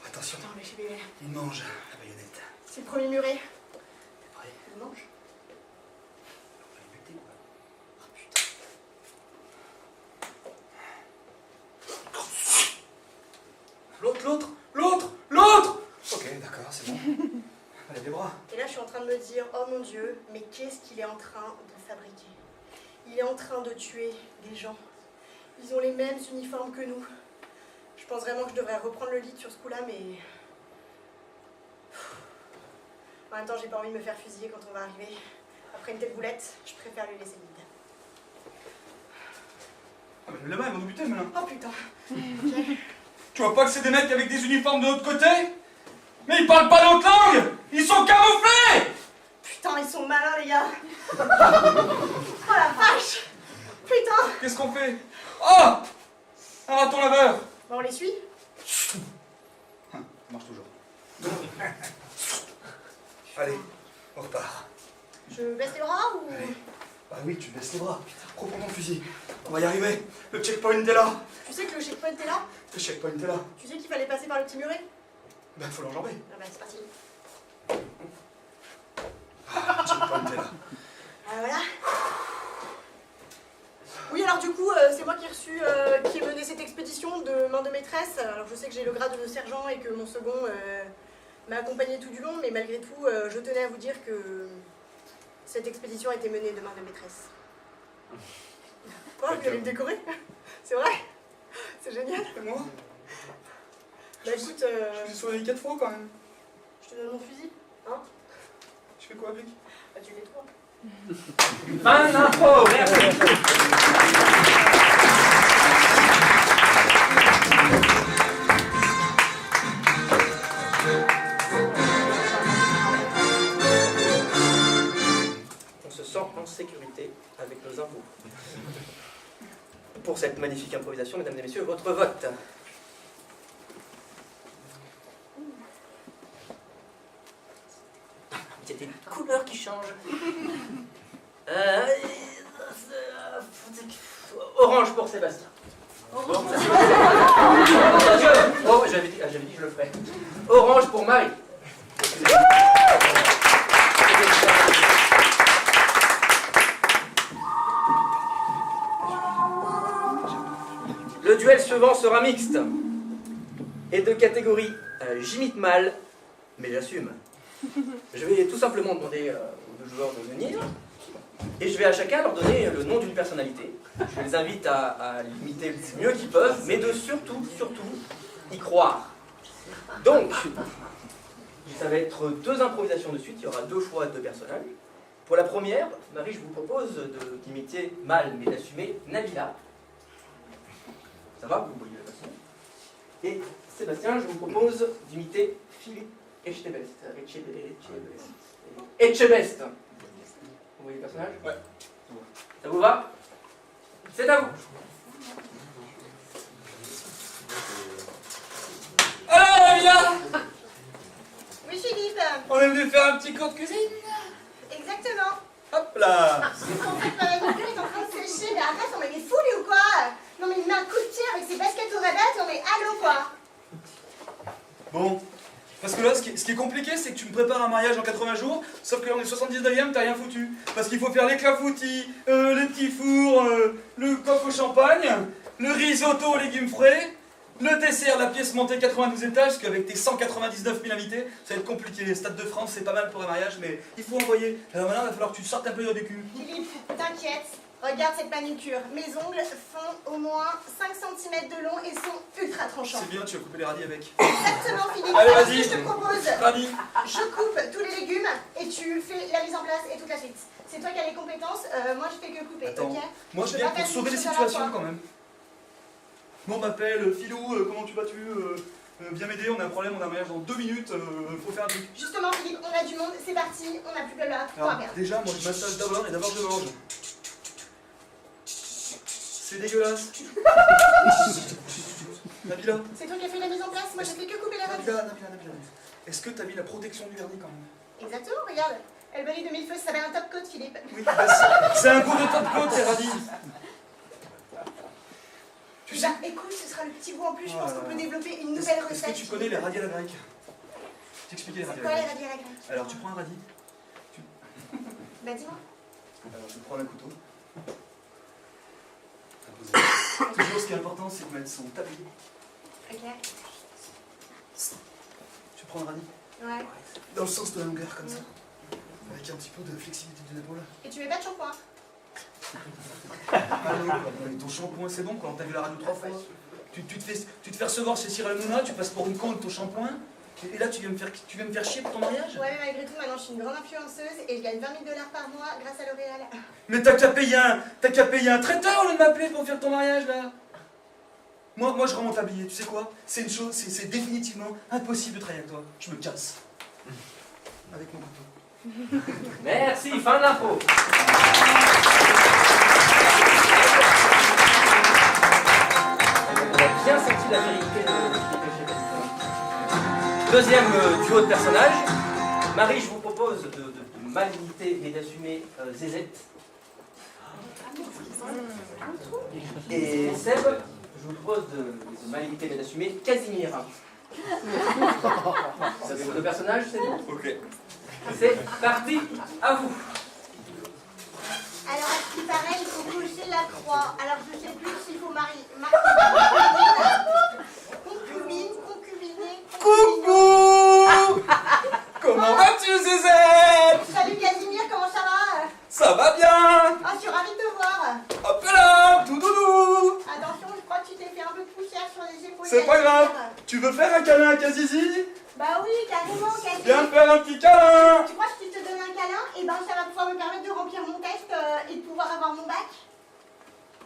Attention, Attends, mais j'ai bébé. il mange la baïonnette. C'est le premier muret. T'es prêt? Il mange. On va les buter, quoi. Oh putain. L'autre. Ok, d'accord, c'est bon. Allez, les bras. Et là, je suis en train de me dire, oh mon Dieu, mais qu'est-ce qu'il est en train de fabriquer? Il est en train de tuer des gens. Ils ont les mêmes uniformes que nous. Je pense vraiment que je devrais reprendre le lead sur ce coup-là, mais... En même temps, j'ai pas envie de me faire fusiller quand on va arriver. Après une telle boulette, je préfère lui laisser le lead. Ah, mais les mains, ils vont nous buter, maintenant. Oh putain. Ok. Tu vois pas que c'est des mecs avec des uniformes de l'autre côté? Mais ils parlent pas notre langue! Ils sont camouflés! Putain, ils sont malins, les gars. Oh la vache. Putain. Qu'est-ce qu'on fait? Oh! Un raton laveur! Bon, on les suit? Ça marche toujours. Allez, on repart. Je baisse les bras ou... Allez. Bah oui, tu baisses les bras. Reprends ton fusil. On va y arriver. Le checkpoint est là. Tu sais que le checkpoint est là? Le checkpoint est là. Tu sais qu'il fallait passer par le petit muret? Ben, faut l'enjamber. Ah bah, c'est parti. Ah, le checkpoint est là. Ah, voilà. Oui, alors du coup, c'est moi qui ai mené cette expédition de main de maîtresse. Alors je sais que j'ai le grade de sergent et que mon second m'a accompagné tout du long, mais malgré tout, je tenais à vous dire que cette expédition a été menée de main de maîtresse. Quoi, vous allez me décorer? C'est vrai? C'est génial. Et moi? Bah écoute, Je suis sauvé 4 fois quand même. je te donne mon fusil, hein? Je fais quoi avec? Bah tu les trouves. Fin d'info, merci. On se sent en sécurité avec nos impôts. Pour cette magnifique improvisation, mesdames et messieurs, votre vote. Il y a des couleurs qui changent. Orange pour Sébastien. Orange. Oh, j'avais dit que je le ferais. Orange pour Marie. Le duel suivant sera mixte et de catégorie j'imite mal, mais j'assume. Je vais tout simplement demander aux deux joueurs de venir et je vais à chacun leur donner le nom d'une personnalité. Je les invite à l'imiter le mieux qu'ils peuvent, mais de surtout y croire. Donc, ça va être 2 improvisations de suite, il y aura 2 fois 2 personnages. Pour la première, Marie, je vous propose d'imiter mal, mais d'assumer Nabila. Ça va, vous voyez la façon. Et Sébastien, je vous propose d'imiter Philippe Etchebest. Etchebest. Vous voyez le personnage? Ouais. Ça vous va? C'est à vous. Alors, Nabila, Oui, Philippe. on est venu faire un petit cours de cuisine. Exactement. Hop là. En fait, mon cœur est en train de sécher, mais arrête, on met des fous lui ou quoi? Non mais il met un coup de pied avec ses baskets au rabat, non mais allô quoi? Bon, Parce que là, ce qui est compliqué, c'est que tu me prépares un mariage en 80 jours, sauf que là, on est 79e, t'as rien foutu. Parce qu'il faut faire les clafoutis, les petits fours, le coq au champagne, le risotto aux légumes frais, le dessert, la pièce montée 92 étages, parce qu'avec tes 199 000 invités, ça va être compliqué. Stade de France, c'est pas mal pour un mariage, mais il faut envoyer. Alors maintenant, il va falloir que tu sortes un peu du cul. Philippe, t'inquiète. Regarde cette manucure. Mes ongles font au moins 5 cm de long et sont ultra tranchants. C'est bien, tu vas couper les radis avec. Exactement, Philippe. Allez, Alors, vas-y. ce que je te propose, Radis. je coupe tous les légumes et tu fais la mise en place et toute la suite. C'est toi qui as les compétences, moi je fais que couper, Attends, ok? moi je peux viens pas pour faire sauver les une chose à la situations fois. quand même. Moi on m'appelle Philou, comment tu vas-tu viens m'aider, on a un problème, on a un mariage dans 2 minutes, faut faire un truc. Justement, Philippe, on a du monde, c'est parti, on n'a plus que là. Alors, Regarde. déjà, moi je massage d'abord et d'abord je mange. C'est dégueulasse. Nabila, C'est toi qui as fait la mise en place, moi je fais que couper la radis. Nabila. Est-ce que t'as mis la protection du vernis quand même? Exactement, regarde. Elle brille de mille feux, ça s'appelle un top coat, Philippe. Oui, bah, c'est un coup de top coat, les radis. Tu sais, Écoute, ce sera le petit goût en plus, je Oh pense là qu'on là. peut développer une est-ce nouvelle est-ce recette. que tu connais les radis à la grecque? T'expliquer les radis à Quoi la les grecque. radis à la grecque? Alors tu prends un radis. Bah dis-moi. Alors tu prends un couteau. Toujours ce qui est important, c'est de mettre son tablier. Ok. Tu prends un radis Ouais. dans le sens de la longueur, comme ça. Avec un petit peu de flexibilité de l'épaule. Et tu mets pas de shampoing? Ah non, mais ton shampoing c'est bon quoi, t'as vu la radio 3 fois. Tu te fais recevoir chez Cyril Hanouna, tu passes pour une con avec ton shampoing, et là tu viens me faire chier pour ton mariage. Ouais, mais malgré tout, maintenant je suis une grande influenceuse et je gagne 20 000 $ par mois grâce à L'Oréal. Mais t'as qu'à payer un traiteur au lieu de m'appeler pour faire ton mariage là. Moi je rends mon tablier, tu sais quoi? C'est une chose, c'est définitivement impossible de travailler avec toi. Je me casse. Avec mon couteau. Merci, fin de l'info. On a bien senti la vérité de Deuxième duo de personnages. Marie, je vous propose de mal imiter et d'assumer Zézette. Et Seb, je vous propose de mal imiter et d'assumer Casimir. Vous avez vos deux personnages, c'est bon? Ok. C'est parti, à vous. Alors, à ce qui paraît, il faut cocher la croix. Alors, je sais plus s'il faut marquer concubine, concubiner, Coucou. Comment vas-tu Zézette? Salut Casimir, comment ça va? Ça va bien. Ah, je suis ravie de te voir. Hop là, tout doudou. Attention, je crois que tu t'es fait un peu de poussière sur les épaules. C'est pas Casimir. grave. Tu veux faire un câlin à Kazizi? Bah oui, carrément, Casimir. Viens me faire un petit câlin. Tu crois que si je te donne un câlin, et ben ça va pouvoir me permettre de remplir mon test et de pouvoir avoir mon bac?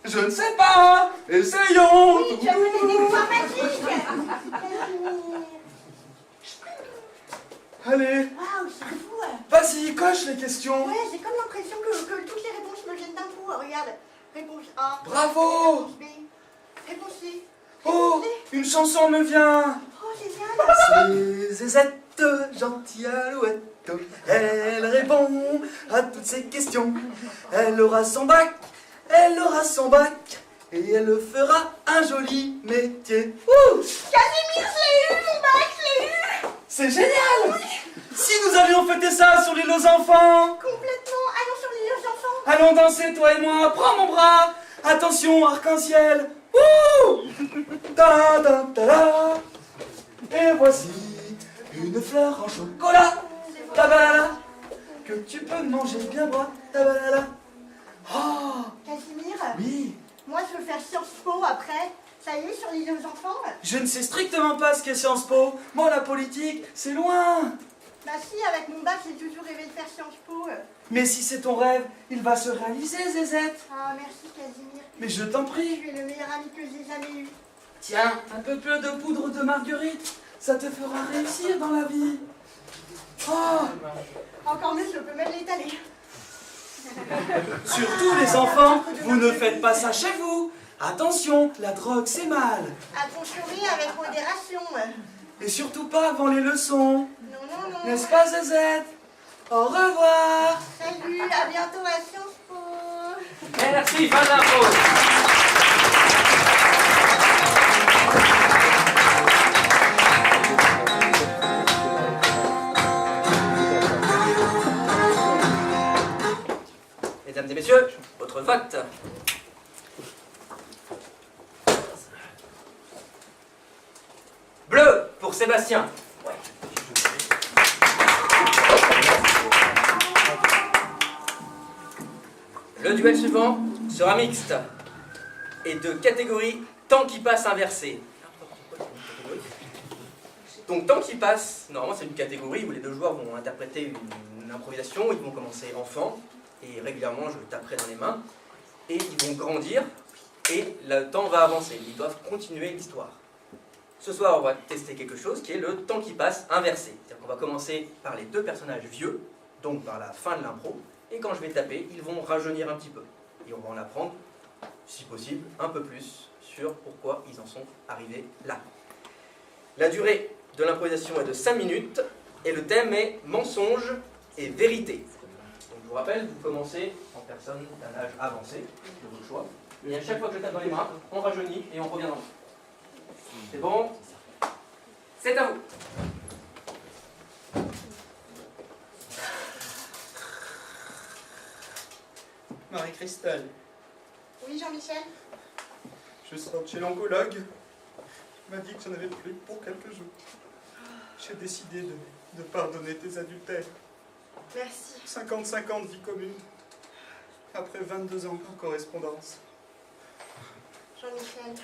Je ne sais pas. Essayons. Oui, tu as peut-être des pouvoirs magiques. Casimir. Allez, Waouh, c'est fou. vas-y, coche les questions. Ouais, j'ai comme l'impression que toutes les réponses me viennent d'un coup. Regarde, réponse A. Bravo. Réponse B. Réponse C. Oh, Réponse D. une chanson me vient. Oh, génial. C'est Zézette, gentille alouette. Elle répond à toutes ces questions. Elle aura son bac, et elle fera un joli métier. Ouh, Casimir, je l'ai eu, mon bac, je l'ai eu. c'est génial. Si nous avions fêté ça sur l'île aux enfants. Complètement. Allons sur l'île aux enfants. Allons danser, toi et moi, prends mon bras. Attention, arc-en-ciel. Ouh, ta ta ta ta. Et voici une fleur en chocolat. Tabalala, que tu peux manger bien droit. Tabalala. Oh, Casimir, oui. moi je veux faire Sciences Po après. Ça y est, sur l'île aux enfants. Je ne sais strictement pas ce qu'est Sciences Po. Moi, la politique, c'est loin. Bah si, avec mon bac, j'ai toujours rêvé de faire Sciences Po. Mais si c'est ton rêve, il va se réaliser, Zézette. Ah, merci Casimir. Mais je t'en prie. Tu es le meilleur ami que j'ai jamais eu. Tiens, un peu plus de poudre de marguerite. Ça te fera réussir dans la vie. Oh, Encore mieux, je peux même l'étaler. surtout les enfants, vous ne faites pas ça chez vous. Attention, la drogue c'est mal. À consommer avec modération. Et surtout pas avant les leçons. Non, non, non. N'est-ce pas, Zézette? Au revoir. Salut, à bientôt à Sciences Po. Merci, fin de l'info. Sébastien. Ouais. Le duel suivant sera mixte et de catégorie temps qui passe inversé. Donc temps qui passe, normalement c'est une catégorie où les deux joueurs vont interpréter une improvisation, ils vont commencer enfant, et régulièrement je le taperai dans les mains, et ils vont grandir, et le temps va avancer, ils doivent continuer l'histoire. Ce soir on va tester quelque chose qui est le temps qui passe inversé. C'est-à-dire qu'on va commencer par les deux personnages vieux, donc par la fin de l'impro, et quand je vais taper, ils vont rajeunir un petit peu. Et on va en apprendre, si possible, un peu plus sur pourquoi ils en sont arrivés là. La durée de l'improvisation est de 5 minutes et le thème est mensonge et vérité. Donc je vous rappelle, vous commencez en personne d'un âge avancé, de votre choix, et à chaque fois que je tape dans les mains, on rajeunit et on revient dans le. C'est bon? C'est à vous. Marie-Christelle, Oui, Jean-Michel? je sors de chez l'oncologue. Il m'a dit que j'en avais plus pour quelques jours. J'ai décidé de pardonner tes adultères. Merci. 55 ans de vie commune. Après 22 ans en correspondance. Jean-Michel,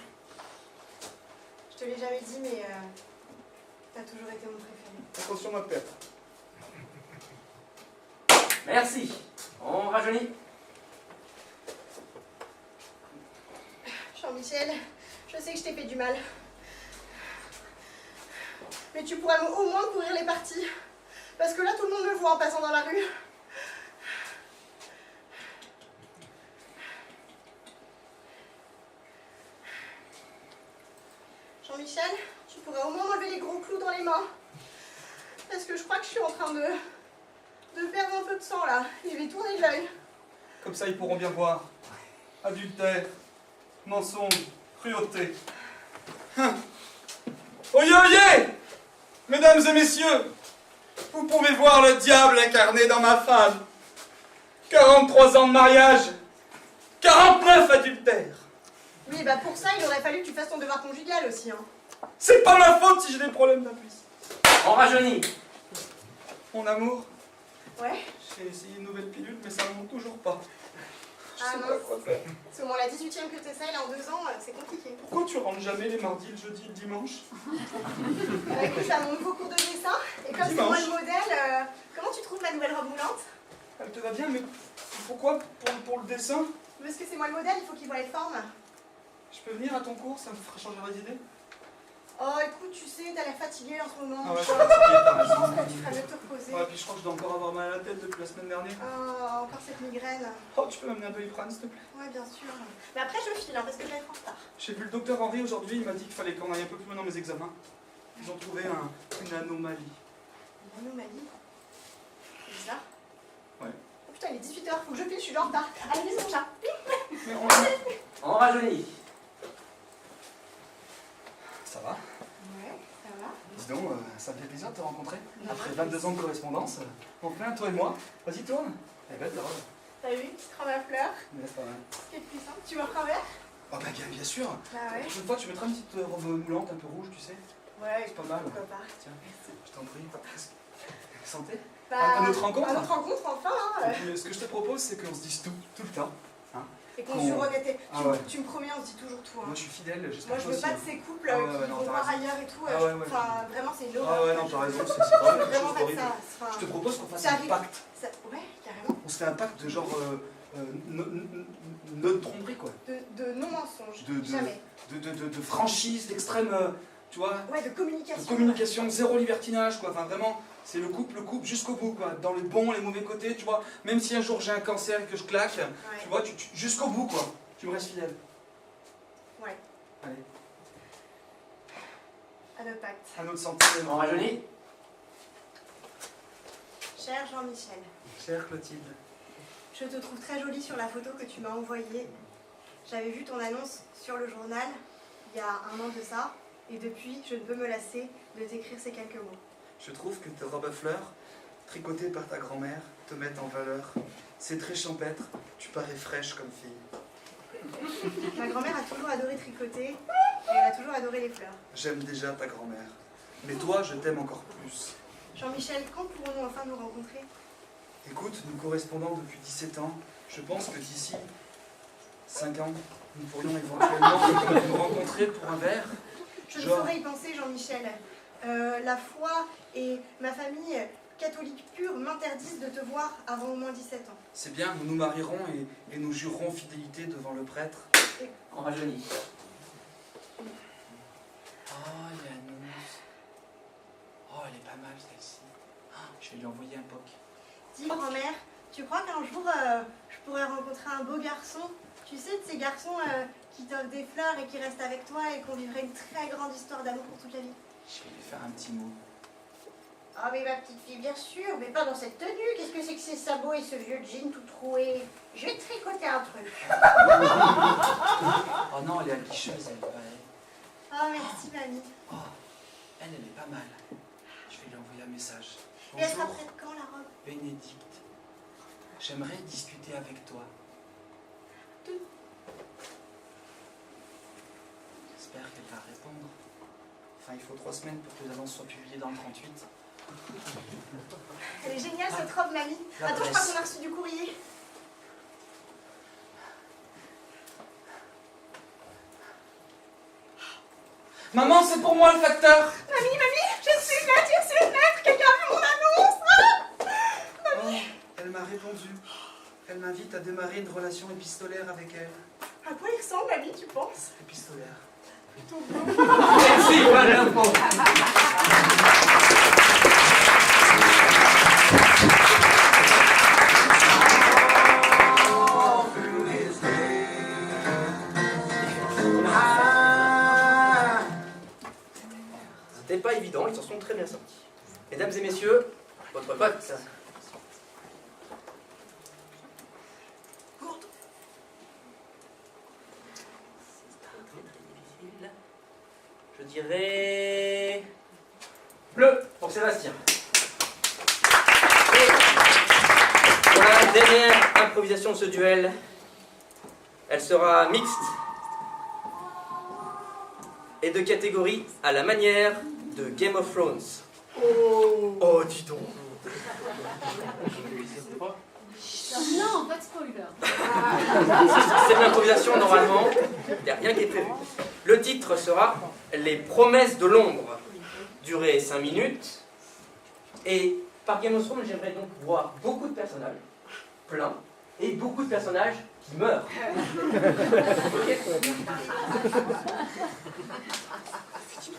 je te l'ai jamais dit, mais t'as toujours été mon préféré. Attention ma perte. Merci. On rajeunit. Jean-Michel, je sais que je t'ai fait du mal. Mais tu pourrais au moins courir les parties. Parce que là, tout le monde me voit en passant dans la rue. Jean-Michel, tu pourrais au moins m'enlever les gros clous dans les mains. Parce que je crois que je suis en train de perdre un peu de sang là. Je vais tourner de l'œil. Comme ça ils pourront bien voir. Adultère, mensonge, cruauté. Oyez, oyez! Mesdames et messieurs, vous pouvez voir le diable incarné dans ma femme. 43 ans de mariage, 49 adultères. Oui, bah pour ça, il aurait fallu que tu fasses ton devoir conjugal aussi. Hein. C'est pas ma faute si j'ai des problèmes d'impuissance. On rajeunit. Mon amour, Ouais. j'ai essayé une nouvelle pilule, mais ça ne monte toujours pas. Je Ah sais non. pas quoi faire. C'est au moins la 18e que t'essayes, là en 2 ans, c'est compliqué. Pourquoi tu rentres jamais les mardis, le jeudi et le dimanche? Écoute, j'ai mon nouveau cours de dessin, et comme c'est moi le modèle, comment tu trouves ma nouvelle robe moulante? Elle te va bien, mais pourquoi pour le dessin? Parce que c'est moi le modèle, il faut qu'il voit les formes. Je peux venir à ton cours, ça me fera changer d'idée? Oh, écoute, tu sais, t'as l'air fatiguée en ce moment. Ah ouais, je je suis fatigué, t'as pense raison. que tu ferais mieux de te reposer. Ouais, puis je crois que je dois encore avoir mal à la tête depuis la semaine dernière. Oh, encore cette migraine. Oh, tu peux m'amener un Doliprane, s'il te plaît? Ouais, bien sûr. Mais après, je file, hein, parce que je vais être en retard. J'ai vu le docteur Henry aujourd'hui, il m'a dit qu'il fallait qu'on aille un peu plus loin dans mes examens. Ils ont trouvé une anomalie. Une anomalie. C'est bizarre. Ouais. Oh putain, il est 18h, faut que je file, je suis en retard. Allez, laisse mon chat. Mais On rajeunit. Ça va? Ouais, ça va. Dis donc, ça me fait plaisir de te rencontrer. Après 22 ans de correspondance, enfin, toi et moi. Vas-y, tourne. Elle est belle, ta robe. T'as vu, petite robe à fleurs. Mais c'est pas mal. Ce qui est le plus simple. Tu veux un verre? Oh bah bien sûr. Bah ouais. La prochaine fois, tu mettras une petite robe moulante, un peu rouge, tu sais. Ouais, C'est pas mal. pourquoi pas. Tiens, je t'en prie. Santé. Bah, À notre rencontre. À notre rencontre, enfin. Hein, Et puis, ce que je te propose, c'est qu'on se dise tout le temps. Et qu'on se jure honnêteté. Ah ouais. Tu me promets, on se dit toujours tout. Hein. Moi, je suis fidèle, j'espère Moi, je toi veux aussi, pas hein. de ces couples Ah ouais, qui non, vont t'as voir raison. ailleurs et tout. Ah ouais, Enfin, vraiment, c'est l'horreur. Ah ouais, non, t'as raison, c'est vraiment quelque Vraiment chose pas de d'horrible. ça. Enfin, Je te propose qu'on fasse ça un arrive. pacte. Ouais, carrément. On se fait un pacte de genre notre tromperie, quoi. De non-mensonge. De- Jamais. De franchise, d'extrême, tu vois, Ouais, de communication. de communication, zéro libertinage, quoi. Enfin, vraiment, c'est le couple jusqu'au bout, quoi. Dans les bons, les mauvais côtés, tu vois. Même si un jour j'ai un cancer et que je claque, Ouais. tu vois, jusqu'au bout, quoi. Tu me restes fidèle. Ouais. Allez, À notre pacte. à notre santé. On rajeunit. Cher Jean-Michel, Chère Clotilde. je te trouve très jolie sur la photo que tu m'as envoyée. J'avais vu ton annonce sur le journal il y a 1 an de ça, et depuis, je ne peux me lasser de t'écrire ces quelques mots. Je trouve que tes robes à fleurs, tricotées par ta grand-mère, te mettent en valeur. C'est très champêtre, tu parais fraîche comme fille. Ma grand-mère a toujours adoré tricoter, et elle a toujours adoré les fleurs. J'aime déjà ta grand-mère. Mais toi, je t'aime encore plus. Jean-Michel, quand pourrons-nous enfin nous rencontrer? Écoute, nous correspondons depuis 17 ans. Je pense que d'ici 5 ans, nous pourrions éventuellement nous rencontrer pour un verre. Je ne Genre. saurais y penser, Jean-Michel. La foi et ma famille catholique pure m'interdisent de te voir avant au moins 17 ans. C'est bien, nous nous marierons et nous jurerons fidélité devant le prêtre. On rajeunit. Oh, Yanous. Oh, elle est pas mal celle-ci. Ah, je vais lui envoyer un poc. Dis, grand-mère, tu crois qu'un jour je pourrais rencontrer un beau garçon? Tu sais, de ces garçons qui t'offrent des fleurs et qui restent avec toi et qu'on vivrait une très grande histoire d'amour pour toute la vie. Je vais lui faire un petit mot. Ah mais ma petite fille, bien sûr, mais pas dans cette tenue. Qu'est-ce que c'est que ces sabots et ce vieux jean tout troué? Je vais te tricoter un truc. Oh non, elle est aguicheuse, elle est pas elle. Ah, merci, mamie. Oh, elle est pas mal. Je vais lui envoyer un message. Et elle sera Bonjour, prête quand, la robe? Bénédicte. J'aimerais discuter avec toi. J'espère qu'elle va répondre. Enfin, il faut 3 semaines pour que les annonces soient publiées dans le 38. Elle est géniale, cette robe, mamie. Attends, je crois qu'on a reçu du courrier. Maman, c'est pour moi le facteur. Mamie, j'ai reçu une lettre, j'ai reçu une lettre. Quelqu'un a vu mon annonce. Oh, elle m'a répondu. Elle m'invite à démarrer une relation épistolaire avec elle. À quoi il ressemble, mamie, tu penses? Épistolaire. Merci, voilà. C'était pas évident, ils s'en sont très bien sortis. Mesdames et messieurs, votre pote. Je dirais bleu pour Sébastien. Et pour la dernière improvisation de ce duel, elle sera mixte et de catégorie à la manière de Game of Thrones. Oh, dis donc. Non, pas de spoiler. C'est de l'improvisation normalement, il n'y a rien qui est prévu. Le titre sera Les promesses de l'ombre, durée 5 minutes. Et par Game of Thrones, j'aimerais donc voir beaucoup de personnages, plein, et beaucoup de personnages qui meurent.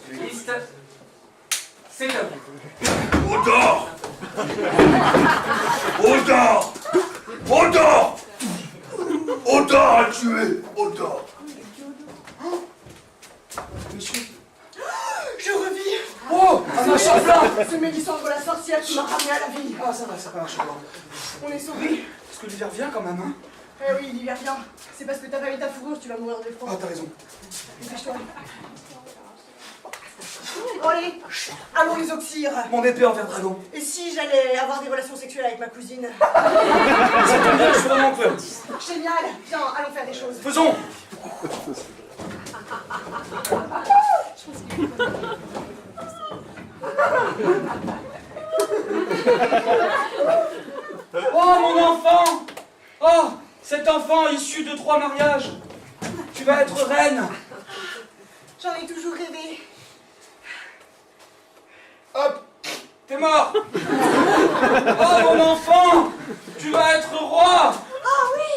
Le liste, c'est à vous. Odor Odor Odor Odor a tué Odor. Je revis. Oh, un machin plein. Ce Mélisandre la sorcière qui m'a ramené à la vie. Ah, ça va marcher. On est sauvés. Est-ce que l'hiver vient quand même, hein? Eh oui, l'hiver vient. C'est parce que t'as pas mis ta fourrure, tu vas mourir de froid. Ah, t'as raison. Dépêche-toi. Bon, allez, allons les oxyres. Mon épée en verre dragon. Et si j'allais avoir des relations sexuelles avec ma cousine? Ça tombe bien, je suis vraiment peu. Génial. Viens, allons faire des choses. Faisons. Oh, mon enfant! Oh, cet enfant issu de 3 mariages! Tu vas être reine! J'en ai toujours rêvé. Hop! T'es mort! Oh, mon enfant! Tu vas être roi! Ah oui.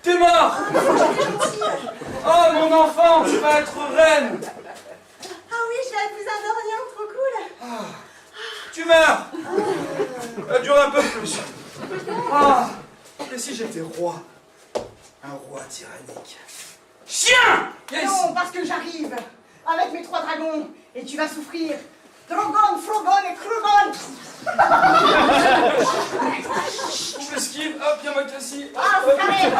T'es mort! J'étais gentille. Oh, mon enfant! Tu vas être reine! Ah oui, je vais épouser un Dorien, trop cool. Tu meurs! Ça dure un peu plus. Ah! Et si j'étais roi? Un roi tyrannique. Chien! Viens ici! Non, parce que j'arrive avec mes 3 dragons et tu vas souffrir. Drogon, Frogon et Krugon. Je m'esquive, hop, viens moi ici. Ah, frère,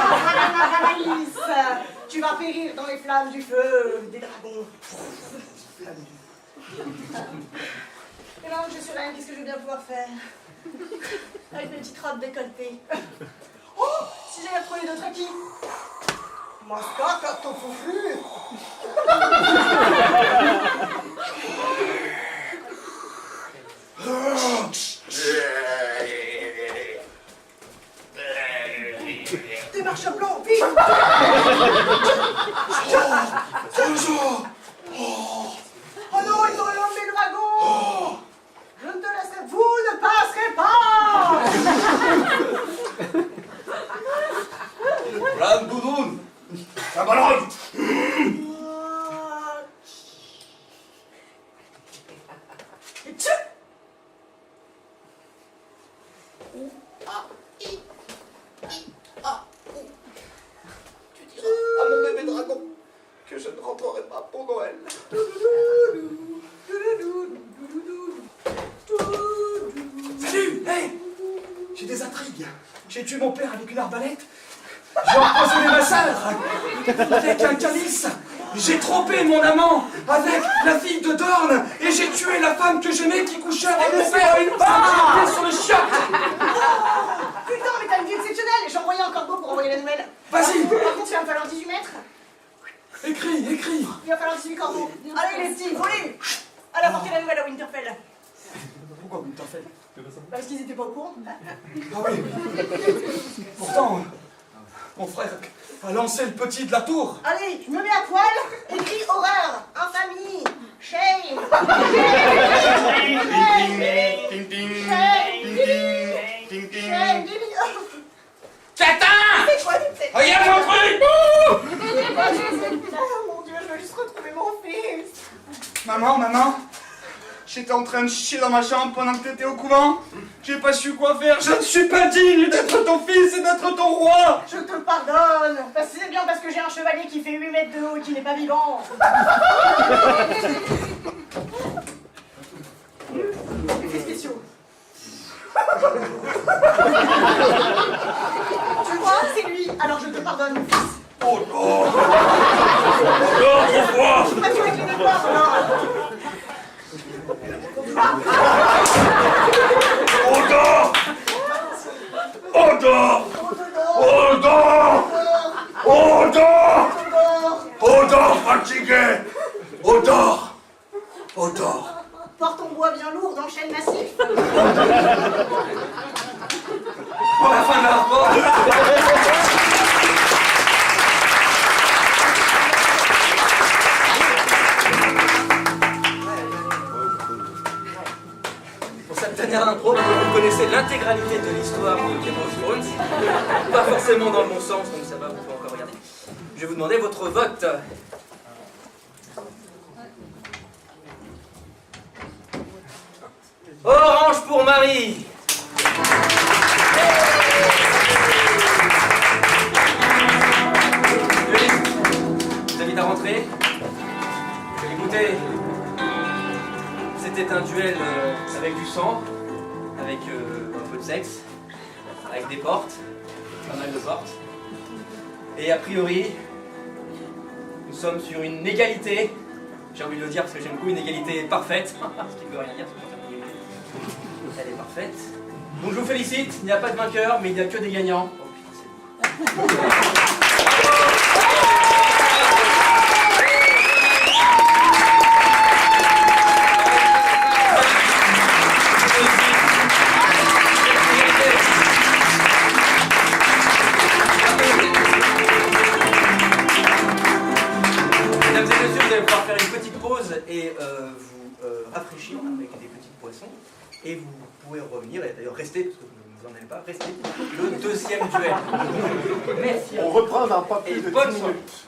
Ranalis. Tu vas périr dans les flammes du feu des dragons. Et là, je suis reine, qu'est-ce que je vais bien pouvoir faire? Avec mes petites robes décolletées. Oh, si j'avais retrouvé d'autres acquis. Mascotte, ton fou. Tu diras à mon bébé dragon que je ne rentrerai pas pour Noël. Salut, hey, j'ai des intrigues. J'ai tué mon père avec une arbalète. J'ai empoisonné ma sœur avec un calice. J'ai trompé mon amant avec la fille de Dorne. Et j'ai tué la femme que j'aimais qui couchait avec mon père à une barre sur le chiottes. Putain, mais t'as une vie exceptionnelle. J'ai envoyé un corbeau pour envoyer la nouvelle. Vas-y, Par contre, il va me falloir 18 mètres. écris. Il va falloir 18 corbeaux. Allez, les petits, volez. Allez, apportez la nouvelle à Winterfell. Pourquoi Winterfell? Parce qu'ils étaient pas au courant. Ah oui. Pourtant, mon frère a lancé le petit de la tour. Allez, je me mets à poil. Écris horreur, infamie, shame. Shame. Catin! C'est quoi cette... Regarde mon truc! Oh mon Dieu, je veux juste retrouver mon fils. Maman, j'étais en train de chier dans ma chambre pendant que t'étais au couvent. J'ai pas su quoi faire. Je ne suis pas digne d'être ton fils et d'être ton roi. Je te pardonne. C'est bien parce que j'ai un chevalier qui fait 8 mètres de haut et qui n'est pas vivant. Effets spéciaux. Tu vois, c'est lui. Alors je te pardonne, mon fils. Oh non! Oh non, pourquoi? Parce que avec les deux corps, alors. Odor! Odor! Odor! Odor! Odor fatigué! Odor! Odor! Porte ton bois bien lourd dans le chêne massif. Pour la fin de la rapport. Pour cette dernière intro, vous connaissez l'intégralité de l'histoire de Game of Thrones. Pas forcément dans le bon sens, donc ça va, vous pouvez encore regarder. Je vais vous demander votre vote. Orange pour Marie. Je vous invite à rentrer. Écoutez, c'était un duel avec du sang, avec un peu de sexe, avec des portes, pas mal de portes. Et a priori, nous sommes sur une égalité. J'ai envie de le dire parce que j'aime beaucoup une égalité parfaite. Ce qui ne veut rien dire. Elle est parfaite. Donc je vous félicite, il n'y a pas de vainqueur, mais il n'y a que des gagnants. Oh putain, c'est beau. Mesdames et messieurs, vous allez pouvoir faire une petite pause et vous rafraîchir avec des petits poissons. Et vous pouvez revenir, et d'ailleurs rester, parce que vous n'en avez pas, rester le deuxième duel. Merci. On reprend dans pas plus Et de bonne 10 soirée. minutes.